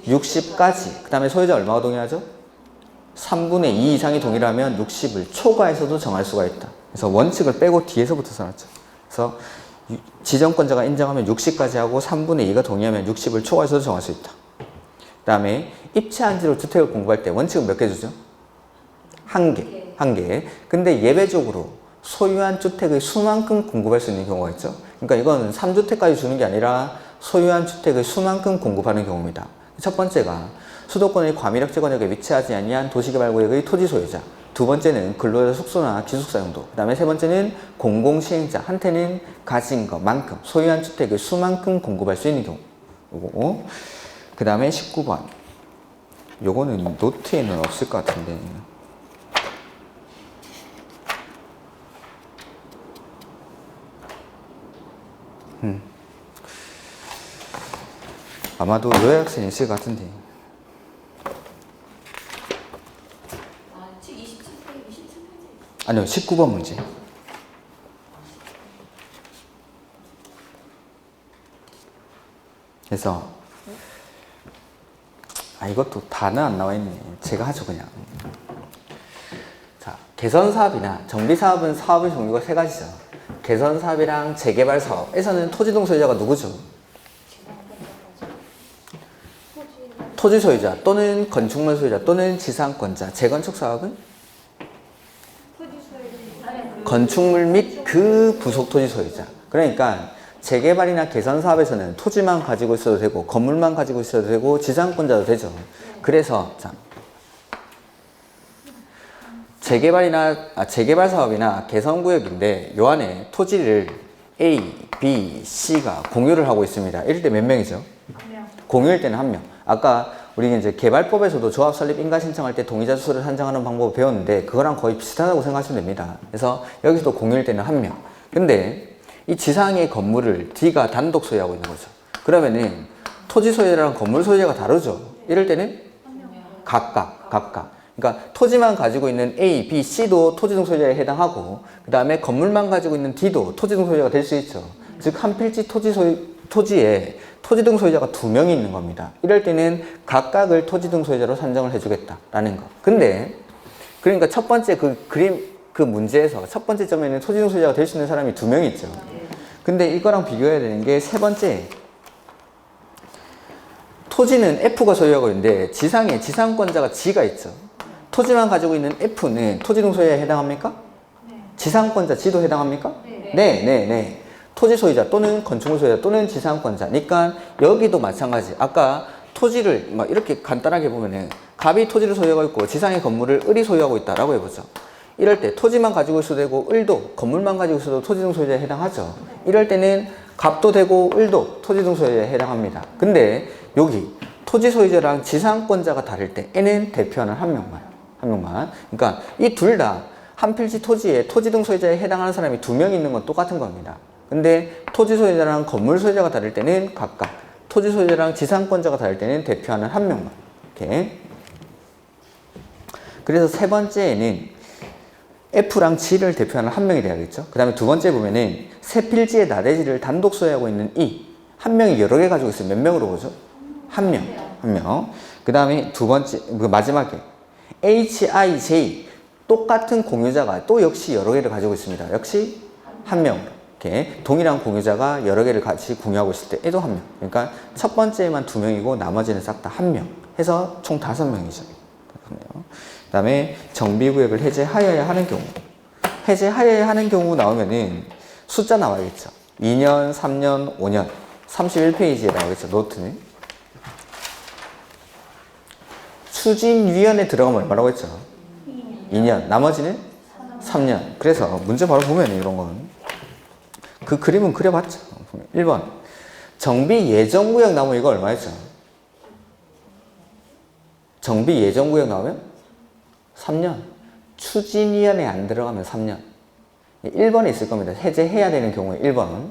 60까지. 그 다음에 소유자 얼마가 동의하죠? 3분의 2 이상이 동의하면 60을 초과해서도 정할 수가 있다. 그래서 원칙을 빼고 뒤에서부터 써놨죠. 그래서 지정권자가 인정하면 60까지 하고 3분의 2가 동의하면 60을 초과해서도 정할 수 있다. 그 다음에 입체한지로 주택을 공급할 때 원칙은 몇 개 주죠? 한 개. 근데 예외적으로 소유한 주택의 수만큼 공급할 수 있는 경우가 있죠. 그러니까 이건 3주택까지 주는 게 아니라 소유한 주택의 수만큼 공급하는 경우입니다. 첫 번째가 수도권의 과밀학제 권역에 위치하지 아니한 도시개발구역의 토지 소유자. 두 번째는 근로자 숙소나 기숙사 용도. 그 다음에 세 번째는 공공시행자. 한테는 가진 것만큼 소유한 주택의 수만큼 공급할 수 있는 경우. 그 다음에 19번. 요거는 노트에는 없을 것 같은데. 아마도 요약생이 있을 것 같은데. 책 27페이지, 27페이지. 아니요, 19번 문제. 그래서 이것도 다는 안 나와 있네. 제가 하죠 그냥. 자, 개선사업이나 정비사업은 사업의 종류가 세 가지죠. 개선사업이랑 재개발사업에서는 토지동 소유자가 누구죠? 토지 소유자 또는 건축물 소유자 또는 지상권자. 재건축 사업은 건축물 및 그 부속 토지 소유자. 그러니까 재개발이나 개선 사업에서는 토지만 가지고 있어도 되고 건물만 가지고 있어도 되고 지상권자도 되죠. 그래서 자, 재개발 사업이나 개선 구역인데 요 안에 토지를 A, B, C가 공유를 하고 있습니다. 이럴 때 몇 명이죠? 공유일 때는 한 명. 아까 우리 이제 개발법에서도 조합 설립 인가 신청할 때 동의자 수를 산정하는 방법을 배웠는데 그거랑 거의 비슷하다고 생각하시면 됩니다. 그래서 여기서도 공유일 때는 한 명. 근데 이 지상의 건물을 D가 단독 소유하고 있는 거죠. 그러면은 토지 소유자랑 건물 소유자가 다르죠. 이럴 때는 각각. 그러니까 토지만 가지고 있는 A, B, C도 토지등 소유자에 해당하고 그 다음에 건물만 가지고 있는 D도 토지등 소유자가 될 수 있죠. 즉 한 필지 토지에 토지등 소유자가 2명이 있는 겁니다. 이럴 때는 각각을 토지등 소유자로 산정을 해주겠다라는 거. 근데 그러니까 첫 번째 그 문제에서 첫 번째 점에는 토지등 소유자가 될 수 있는 사람이 2명 있죠. 근데 이거랑 비교해야 되는 게 세 번째. 토지는 F가 소유하고 있는데 지상에 지상권자가 G가 있죠. 토지만 가지고 있는 F는 토지등 소유자에 해당합니까? 네. 지상권자 G도 해당합니까? 네. 토지 소유자 또는 건축물 소유자 또는 지상권자니까 여기도 마찬가지. 아까 토지를 막 이렇게 간단하게 보면은 갑이 토지를 소유하고 있고 지상의 건물을 을이 소유하고 있다라고 해보죠. 이럴 때 토지만 가지고 있어도 되고 을도 건물만 가지고 있어도 토지등 소유자에 해당하죠. 이럴 때는 갑도 되고 을도 토지등 소유자에 해당합니다. 근데 여기 토지 소유자랑 지상권자가 다를 때 N은 대표하는 한 명만. 그러니까 이 둘 다 한 필지 토지에 토지등 소유자에 해당하는 사람이 2명 있는 건 똑같은 겁니다. 근데 토지 소유자랑 건물 소유자가 다를 때는 각각, 토지 소유자랑 지상권자가 다를 때는 대표하는 한 명만. 이렇게. 그래서 세 번째에는 F랑 G를 대표하는 한 명이 돼야겠죠. 그 다음에 두 번째 보면은 세 필지의 나대지를 단독 소유하고 있는 E. 한 명이 여러 개 가지고 있어요. 몇 명으로 보죠? 한 명. 한 명. 그 다음에 두 번째, 그 마지막에 HIJ. 똑같은 공유자가 또 역시 여러 개를 가지고 있습니다. 역시 한 명으로. 이렇게 동일한 공유자가 여러 개를 같이 공유하고 있을 때에도 한 명. 그러니까 첫 번째만 두 명이고 나머지는 싹 다 한 명. 해서 총 5명이죠. 그 다음에 정비구역을 해제하여야 하는 경우. 해제하여야 하는 경우 나오면은 숫자 나와야겠죠. 2년, 3년, 5년. 31페이지에 나오겠죠. 노트는. 추진위원회 들어가면 얼마라고 했죠? 2년. 나머지는 3년. 그래서 문제 바로 보면 이런 건. 그 그림은 그려봤죠. 1번. 정비 예정구역 나오면 이거 얼마였죠? 정비 예정구역 나오면 3년. 추진위원회에 안 들어가면 3년. 1번에 있을 겁니다. 해제해야 되는 경우에 1번.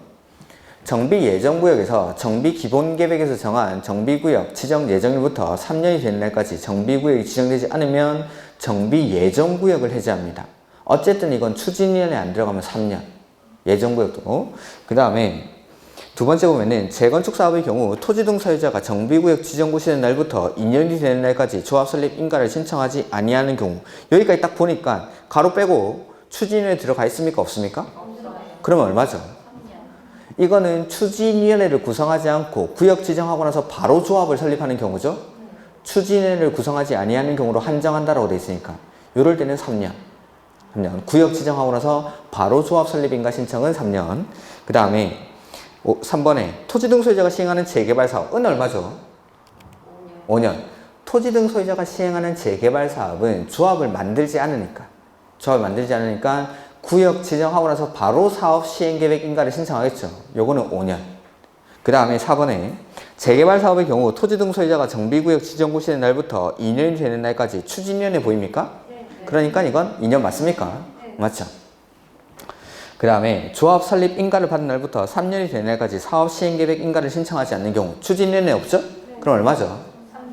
정비 예정구역에서 정비 기본계획에서 정한 정비구역 지정 예정일부터 3년이 되는 날까지 정비구역이 지정되지 않으면 정비 예정구역을 해제합니다. 어쨌든 이건 추진위원회에 안 들어가면 3년. 예정구역도. 그 다음에 두 번째 보면은 재건축 사업의 경우 토지 등 소유자가 정비구역 지정고시된 날부터 2년이 되는 날까지 조합 설립 인가를 신청하지 아니하는 경우. 여기까지 딱 보니까 가로 빼고 추진위원회에 들어가 있습니까? 없습니까? 그러면 얼마죠? 이거는 추진위원회를 구성하지 않고 구역 지정하고 나서 바로 조합을 설립하는 경우죠. 추진위원회를 구성하지 아니하는 경우로 한정한다라고 되어 있으니까 이럴 때는 3년. 3년. 구역 지정하고 나서 바로 조합 설립 인가 신청은 3년. 그 다음에 3번에 토지 등 소유자가 시행하는 재개발 사업은 얼마죠? 5년. 토지 등 소유자가 시행하는 재개발 사업은 조합을 만들지 않으니까 구역 지정하고 나서 바로 사업 시행 계획 인가를 신청하겠죠. 요거는 5년. 그 다음에 4번에 재개발 사업의 경우 토지 등 소유자가 정비구역 지정고시된 날부터 2년이 되는 날까지 추진위원회 보입니까? 그러니까 이건 2년 맞습니까? 맞죠? 그 다음에 조합 설립 인가를 받은 날부터 3년이 되는 날까지 사업 시행 계획 인가를 신청하지 않는 경우 추진위원회 없죠? 그럼 얼마죠?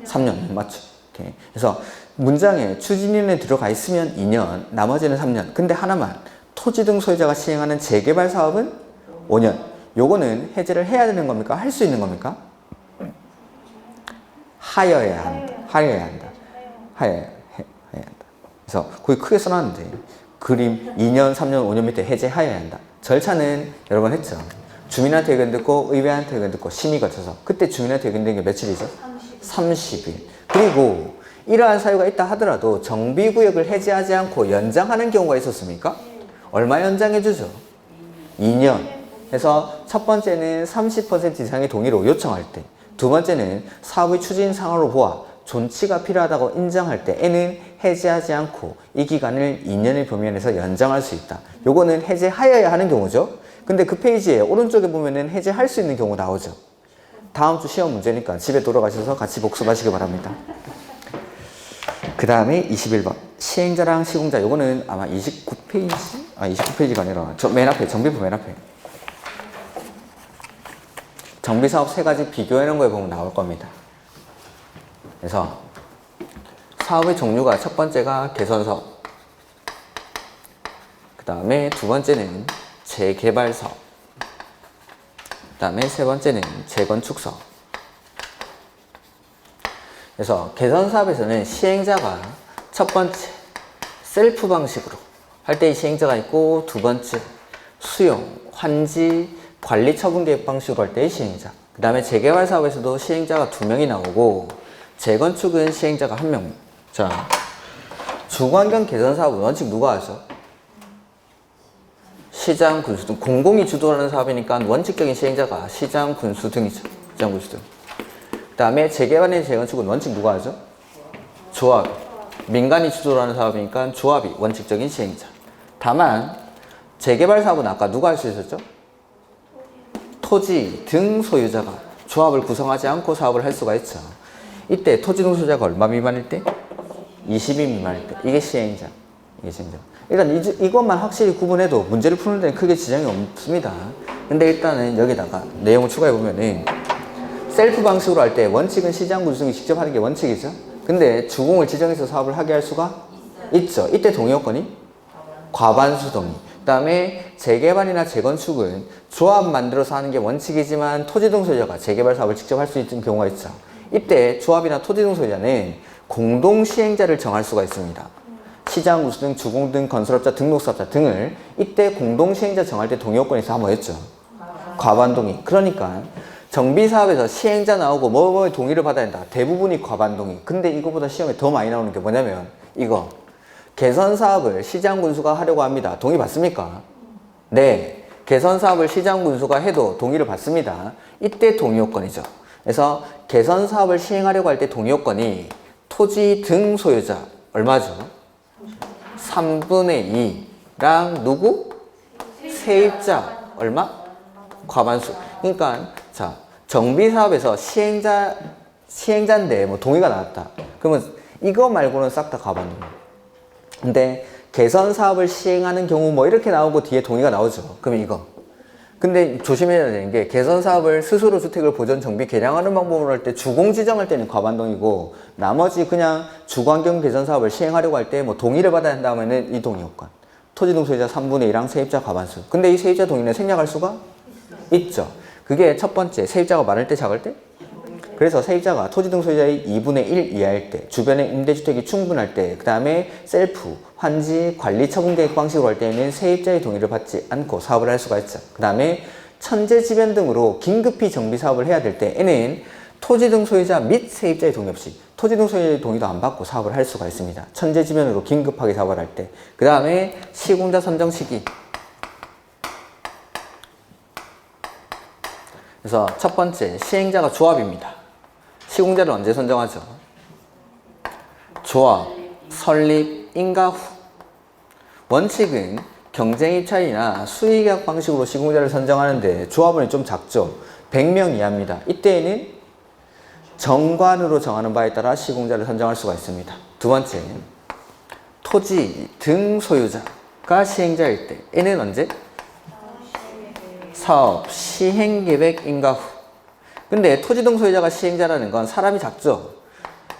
3년. 맞죠? 오케이. 그래서 문장에 추진위원회 들어가 있으면 2년, 나머지는 3년. 근데 하나만 토지 등 소유자가 시행하는 재개발 사업은 5년. 요거는 해제를 해야 되는 겁니까? 할 수 있는 겁니까? 하여야 한다. 하여야 한다. 하여야 한다. 그래서 거기 크게 써놨는데 그림 2년, 3년, 5년 밑에 해제하여야 한다. 절차는 여러 번 했죠. 주민한테 의견 듣고 의회한테 의견 듣고 심의 거쳐서 그때 주민한테 의견 든 게 며칠이죠? 30일. 그리고 이러한 사유가 있다 하더라도 정비구역을 해제하지 않고 연장하는 경우가 있었습니까? 얼마 연장해주죠? 2년. 그래서 첫 번째는 30% 이상의 동의로 요청할 때, 두 번째는 사업의 추진 상황으로 보아 존치가 필요하다고 인정할 때에는 해제하지 않고 이 기간을 2년의 범위 안에서 연장할 수 있다. 요거는 해제하여야 하는 경우죠. 근데 그 페이지에 오른쪽에 보면은 해제할 수 있는 경우 나오죠. 다음 주 시험 문제니까 집에 돌아가셔서 같이 복습하시기 바랍니다. 그 다음에 21번 시행자랑 시공자. 요거는 아마 29페이지? 29페이지가 아니라 저 맨 앞에 정비부 맨 앞에 정비사업 3가지 비교해놓은 거에 보면 나올 겁니다. 그래서 사업의 종류가 첫 번째가 개선사업, 그 다음에 두 번째는 재개발사업, 그 다음에 세 번째는 재건축사업. 그래서 개선사업에서는 시행자가 첫 번째 셀프 방식으로 할 때 시행자가 있고, 두 번째 수용, 환지, 관리 처분 계획 방식으로 할 때의 시행자. 그 다음에 재개발 사업에서도 시행자가 2명이 나오고, 재건축은 시행자가 1명. 자, 주거환경 개선 사업은 원칙 누가 하죠? 시장, 군수 등. 공공이 주도하는 사업이니까 원칙적인 시행자가 시장, 군수 등이죠. 시장, 군수 등. 그 다음에 재개발이나 재건축은 원칙 누가 하죠? 조합. 민간이 주도하는 사업이니까 조합이 원칙적인 시행자. 다만 재개발 사업은 아까 누가 할 수 있었죠? 토지 등 소유자가 조합을 구성하지 않고 사업을 할 수가 있죠. 이때 토지 등 소유자가 얼마 미만일 때? 20인 미만일 때. 이게 시행자. 이게 시행자. 일단 이것만 확실히 구분해도 문제를 푸는 데는 크게 지장이 없습니다. 근데 일단은 여기다가 내용을 추가해 보면은 셀프 방식으로 할 때 원칙은 시장 군수등이 직접 하는 게 원칙이죠. 근데 주공을 지정해서 사업을 하게 할 수가 있죠. 이때 동의 요건이 과반수 동의. 그 다음에 재개발이나 재건축은 조합 만들어서 하는 게 원칙이지만 토지등 소유자가 재개발 사업을 직접 할 수 있는 경우가 있죠. 이때 조합이나 토지등 소유자는 공동 시행자를 정할 수가 있습니다. 시장, 우수 등 주공 등 건설업자, 등록사업자 등을 이때 공동 시행자 정할 때 동의 요건이 있어 한번 했죠. 과반 동의. 그러니까 정비 사업에서 시행자 나오고 뭐뭐의 동의를 받아야 된다. 대부분이 과반 동의. 근데 이거보다 시험에 더 많이 나오는 게 뭐냐면 이거. 개선 사업을 시장 군수가 하려고 합니다. 동의 받습니까? 네. 개선 사업을 시장 군수가 해도 동의를 받습니다. 이때 동의 요건이죠. 그래서 개선 사업을 시행하려고 할 때 동의 요건이 토지 등 소유자 얼마죠? 3분의 2랑 누구? 세입자 얼마? 과반수. 그러니까 자 정비 사업에서 시행자인데 뭐 동의가 나왔다. 그러면 이거 말고는 싹 다 과반수. 근데 개선 사업을 시행하는 경우 뭐 이렇게 나오고 뒤에 동의가 나오죠. 그럼 이거. 근데 조심해야 되는 게 개선 사업을 스스로 주택을 보존 정비 개량하는 방법으로 할 때 주공 지정할 때는 과반동이고 나머지 그냥 주거환경 개선 사업을 시행하려고 할 때 뭐 동의를 받아야 한다면은 이 동의 요건. 토지등 소유자 3분의 1랑 세입자 과반수. 근데 이 세입자 동의는 생략할 수가 있죠. 그게 첫 번째 세입자가 많을 때 작을 때. 그래서 세입자가 토지등 소유자의 2분의 1 이하일 때, 주변에 임대주택이 충분할 때, 그 다음에 셀프, 환지, 관리 처분 계획 방식으로 할 때에는 세입자의 동의를 받지 않고 사업을 할 수가 있죠. 그 다음에 천재지변 등으로 긴급히 정비 사업을 해야 될 때에는 토지등 소유자 및 세입자의 동의 없이 토지등 소유자의 동의도 안 받고 사업을 할 수가 있습니다. 천재지변으로 긴급하게 사업을 할 때. 그 다음에 시공자 선정 시기. 그래서 첫 번째 시행자가 조합입니다. 시공자를 언제 선정하죠? 조합, 설립, 인가 후. 원칙은 경쟁 입찰이나 수의계약 방식으로 시공자를 선정하는데 조합원이 좀 작죠. 100명 이하입니다. 이때에는 정관으로 정하는 바에 따라 시공자를 선정할 수가 있습니다. 두 번째, 토지 등 소유자가 시행자일 때 얘는 언제? 사업 시행계획 인가 후. 근데 토지 등 소유자가 시행자라는 건 사람이 작죠.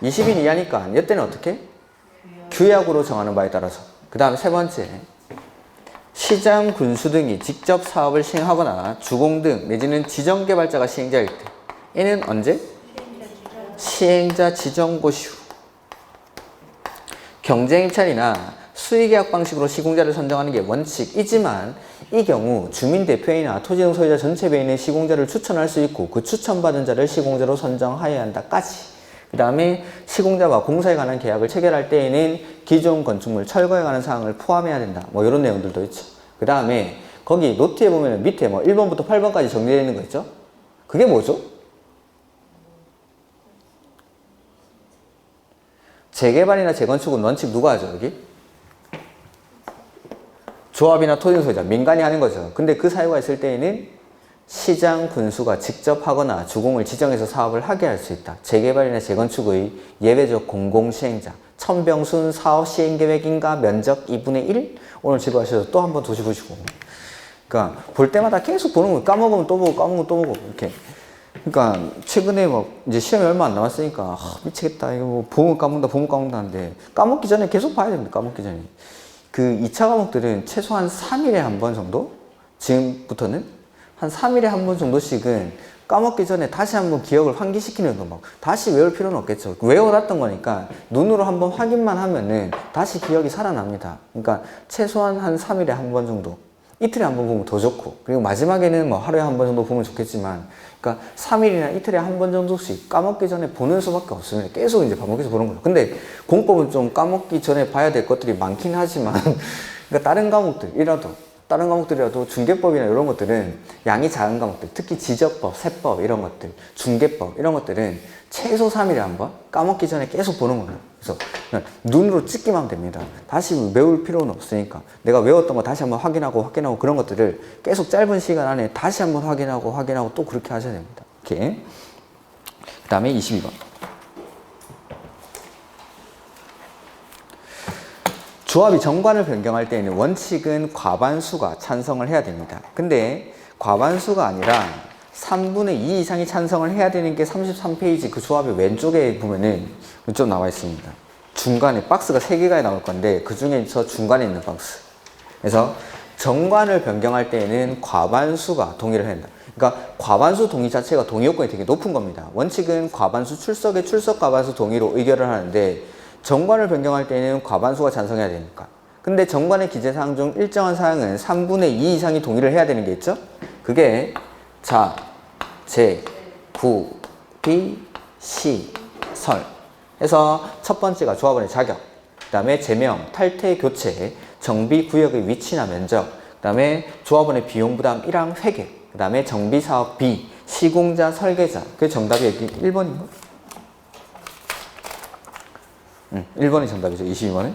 20인 이하니까 이때는 어떻게? 규약으로 정하는 바에 따라서. 그 다음에 세 번째, 시장 군수 등이 직접 사업을 시행하거나 주공 등 내지는 지정개발자가 시행자일 때 얘는 언제? 시행자 지정 고시 후. 경쟁 입찰이나 수의계약 방식으로 시공자를 선정하는 게 원칙이지만 이 경우 주민대표이나 토지등 소유자 전체 배인의 시공자를 추천할 수 있고 그 추천받은 자를 시공자로 선정하여야 한다까지. 그 다음에 시공자와 공사에 관한 계약을 체결할 때에는 기존 건축물 철거에 관한 사항을 포함해야 된다. 뭐 이런 내용들도 있죠. 그 다음에 거기 노트에 보면 밑에 뭐 1번부터 8번까지 정리되어 있는 거 있죠? 그게 뭐죠? 재개발이나 재건축은 원칙 누가 하죠, 여기? 조합이나 토지등 소유자, 민간이 하는 거죠. 근데 그 사유가 있을 때에는 시장 군수가 직접 하거나 주공을 지정해서 사업을 하게 할 수 있다. 재개발이나 재건축의 예외적 공공시행자, 천병순 사업 시행계획인가 면적 2분의 1? 오늘 지도하셔서 또 한 번 도시 보시고. 그러니까 볼 때마다 계속 보는 거 까먹으면 또 보고 까먹으면 또 보고 이렇게. 그러니까 최근에 막 이제 시험이 얼마 안 남았으니까 미치겠다. 이거 뭐 보면 까먹는다 하는데 까먹기 전에 계속 봐야 됩니다. 까먹기 전에. 그 2차 과목들은 최소한 3일에 한 번 정도? 지금부터는 한 3일에 한 번 정도씩은 까먹기 전에 다시 한번 기억을 환기시키는 거 막 다시 외울 필요는 없겠죠. 외워놨던 거니까 눈으로 한번 확인만 하면은 다시 기억이 살아납니다. 그러니까 최소한 한 3일에 한 번 정도. 이틀에 한 번 보면 더 좋고 그리고 마지막에는 뭐 하루에 한 번 정도 보면 좋겠지만 그러니까 3일이나 이틀에 한 번 정도씩 까먹기 전에 보는 수밖에 없습니다. 계속 이제 반복해서 보는 거죠. 근데 공법은 좀 까먹기 전에 봐야 될 것들이 많긴 하지만 그러니까 다른 과목들이라도 중개법이나 이런 것들은 양이 작은 과목들, 특히 지적법, 세법 이런 것들, 중개법 이런 것들은 최소 3일에 한 번 까먹기 전에 계속 보는 거예요. 그래서 그냥 눈으로 찍기만 하면 됩니다. 다시 외울 필요는 없으니까 내가 외웠던 거 다시 한번 확인하고 그런 것들을 계속 짧은 시간 안에 다시 한번 확인하고 또 그렇게 하셔야 됩니다. 이렇게. 그 다음에 22번. 조합이 정관을 변경할 때에는 원칙은 과반수가 찬성을 해야 됩니다. 근데 과반수가 아니라 3분의 2 이상이 찬성을 해야 되는 게 33페이지 그 조합의 왼쪽에 보면은 좀 나와 있습니다. 중간에 박스가 3개가 나올 건데 그 중에서 중간에 있는 박스. 그래서 정관을 변경할 때에는 과반수가 동의를 해야 된다. 그러니까 과반수 동의 자체가 동의 요건이 되게 높은 겁니다. 원칙은 과반수 출석에 출석 과반수 동의로 의결을 하는데 정관을 변경할 때에는 과반수가 찬성해야 되니까. 근데 정관의 기재사항 중 일정한 사항은 3분의 2 이상이 동의를 해야 되는 게 있죠? 그게 자, 재, 구, 비, 시, 설. 해서 첫 번째가 조합원의 자격, 그 다음에 제명, 탈퇴, 교체, 정비 구역의 위치나 면적, 그 다음에 조합원의 비용 부담 1항 회계, 그 다음에 정비사업 B, 시공자, 설계자. 그 정답이 여기 1번인가? 1번이 정답이죠. 22번은.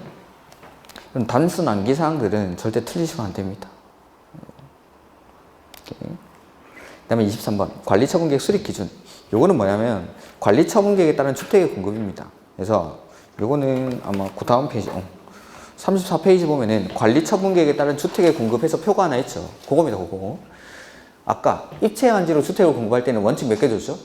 그럼 단순 암기사항들은 절대 틀리시면 안 됩니다. 그 다음에 23번. 관리처분계획 수립 기준. 요거는 뭐냐면 관리처분계획에 따른 주택의 공급입니다. 그래서 요거는 아마 그 다음 페이지, 34페이지 보면은 관리처분계획에 따른 주택의 공급해서 표가 하나 있죠. 그겁니다. 그거. 아까 입체한지로 주택을 공급할 때는 원칙 몇 개 줬죠?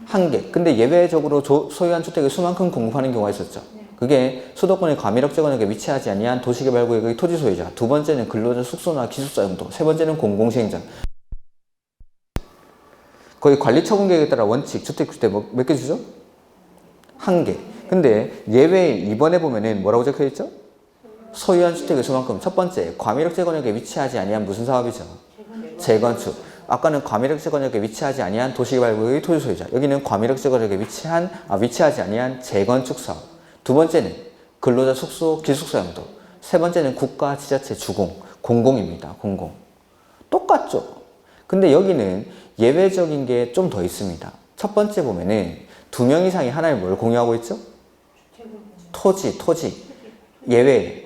1개. 근데 예외적으로 소유한 주택을 수만큼 공급하는 경우가 있었죠. 그게 수도권의 과밀역 재건역에 위치하지 아니한 도시개발구역의 토지 소유자. 두 번째는 근로자 숙소나 기숙사 용도. 세 번째는 공공시행자. 거의 관리처분계획에 따라 원칙 주택 몇 개 주죠? 1개. 근데 예외 2번에 보면은 뭐라고 적혀 있죠? 소유한 주택의 수만큼. 첫 번째, 과밀역 재건역에 위치하지 아니한 무슨 사업이죠? 재건축. 아까는 과밀역 재건역에 위치하지 아니한 도시개발구역의 토지 소유자. 여기는 과밀역 재건역에 위치하지 아니한 재건축 사업. 두 번째는 근로자 숙소, 기숙사 용도. 세 번째는 국가, 지자체, 주공, 공공입니다. 공공. 똑같죠? 근데 여기는 예외적인 게 좀 더 있습니다. 첫 번째 보면은 2명 이상이 하나의 뭘 공유하고 있죠? 토지. 예외.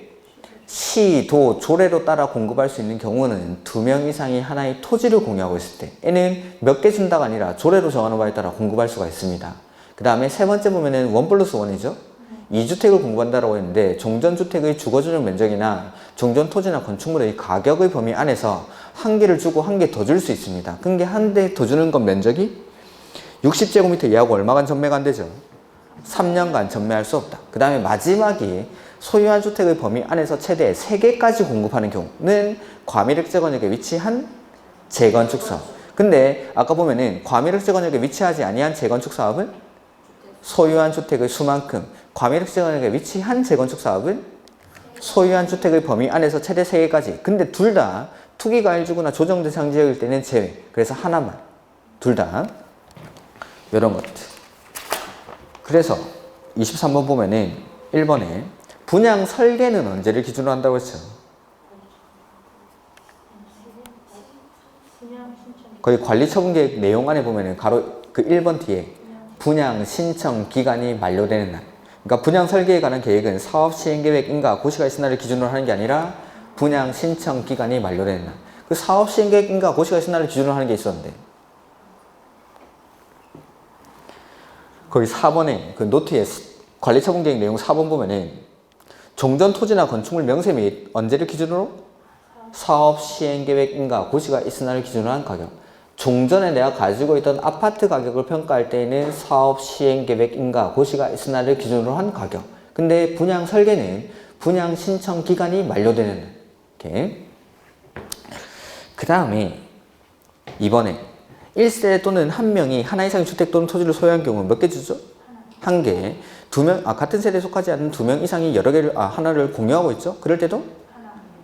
시, 도, 조례로 따라 공급할 수 있는 경우는 2명 이상이 하나의 토지를 공유하고 있을 때 얘는 몇 개 준다가 아니라 조례로 정하는 바에 따라 공급할 수가 있습니다. 그 다음에 세 번째 보면은 1+1이죠. 2주택을 공급한다라고 했는데 종전주택의 주거전용 면적이나 종전토지나 건축물의 가격의 범위 안에서 1개를 주고 1개 더 줄 수 있습니다. 근데 1대 더 주는 건 면적이 60제곱미터 이하고 얼마간 전매가 안 되죠? 3년간 전매할 수 없다. 그 다음에 마지막이 소유한 주택의 범위 안에서 최대 3개까지 공급하는 경우는 과밀역 재건역에 위치한 재건축 사업. 근데 아까 보면은 과밀역 재건역에 위치하지 아니한 재건축 사업은 소유한 주택의 수만큼, 과밀역 재건역에 위치한 재건축 사업은 소유한 주택의 범위 안에서 최대 3개까지. 근데 둘 다 투기과일지구나 조정대상 지역일 때는 제외. 그래서 하나만. 둘 다. 이런 것들. 그래서 23번 보면은 1번에 분양 설계는 언제를 기준으로 한다고 했죠? 거의 관리처분계획 내용 안에 보면은 가로 그 1번 뒤에 분양 신청 기간이 만료되는 날. 그러니까 분양 설계에 관한 계획은 사업 시행 계획 인가 고시가 있을 날을 기준으로 하는 게 아니라 분양 신청 기간이 만료되는 날. 그 사업 시행 계획 인가 고시가 있을 날을 기준으로 하는 게 있었는데. 거기 4번에 그 노트에 관리처분계획 내용 4번 보면은 종전 토지나 건축물 명세 및 언제를 기준으로? 사업 시행 계획 인가 고시가 있을 날을 기준으로 한 가격. 종전에 내가 가지고 있던 아파트 가격을 평가할 때에는 사업 시행 계획 인가 고시가 있을 날을 기준으로 한 가격. 근데 분양 설계는 분양 신청 기간이 만료되는 날. 이렇게. 그 다음에 이번에 1세 또는 한 명이 하나 이상의 주택 또는 토지를 소유한 경우 몇 개 주죠? 1개. 2명, 같은 세대에 속하지 않는 2명 이상이 여러 개를, 하나를 공유하고 있죠? 그럴 때도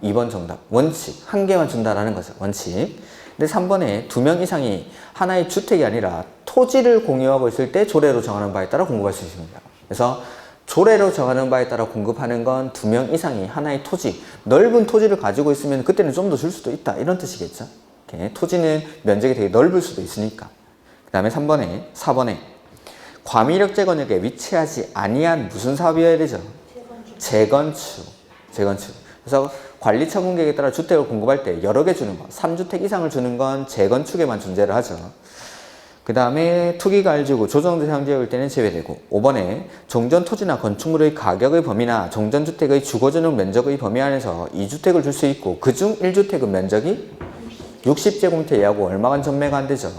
2번 정답. 원칙. 1개만 준다라는 거죠. 원칙. 근데 3번에 2명 이상이 하나의 주택이 아니라 토지를 공유하고 있을 때 조례로 정하는 바에 따라 공급할 수 있습니다. 그래서 조례로 정하는 바에 따라 공급하는 건 2명 이상이 하나의 토지, 넓은 토지를 가지고 있으면 그때는 좀 더 줄 수도 있다. 이런 뜻이겠죠. 이렇게. 토지는 면적이 되게 넓을 수도 있으니까. 그 다음에 4번에 과밀역 재건역에 위치하지 아니한 무슨 사업이어야 되죠? 재건축. 그래서 관리처분계획에 따라 주택을 공급할 때 여러 개 주는 거, 3주택 이상을 주는 건 재건축에만 존재를 하죠. 그 다음에 투기과일지구 조정대상 지역일 때는 제외되고 5번에 종전토지나 건축물의 가격의 범위나 종전주택의 주거전용 면적의 범위 안에서 2주택을 줄 수 있고 그중 1주택은 면적이 60제곱미터 이하고 얼마간 전매가 안 되죠?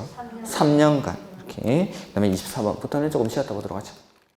3년간. 이렇게. 그 다음에 24번부터는 조금 쉬었다 보도록 하죠.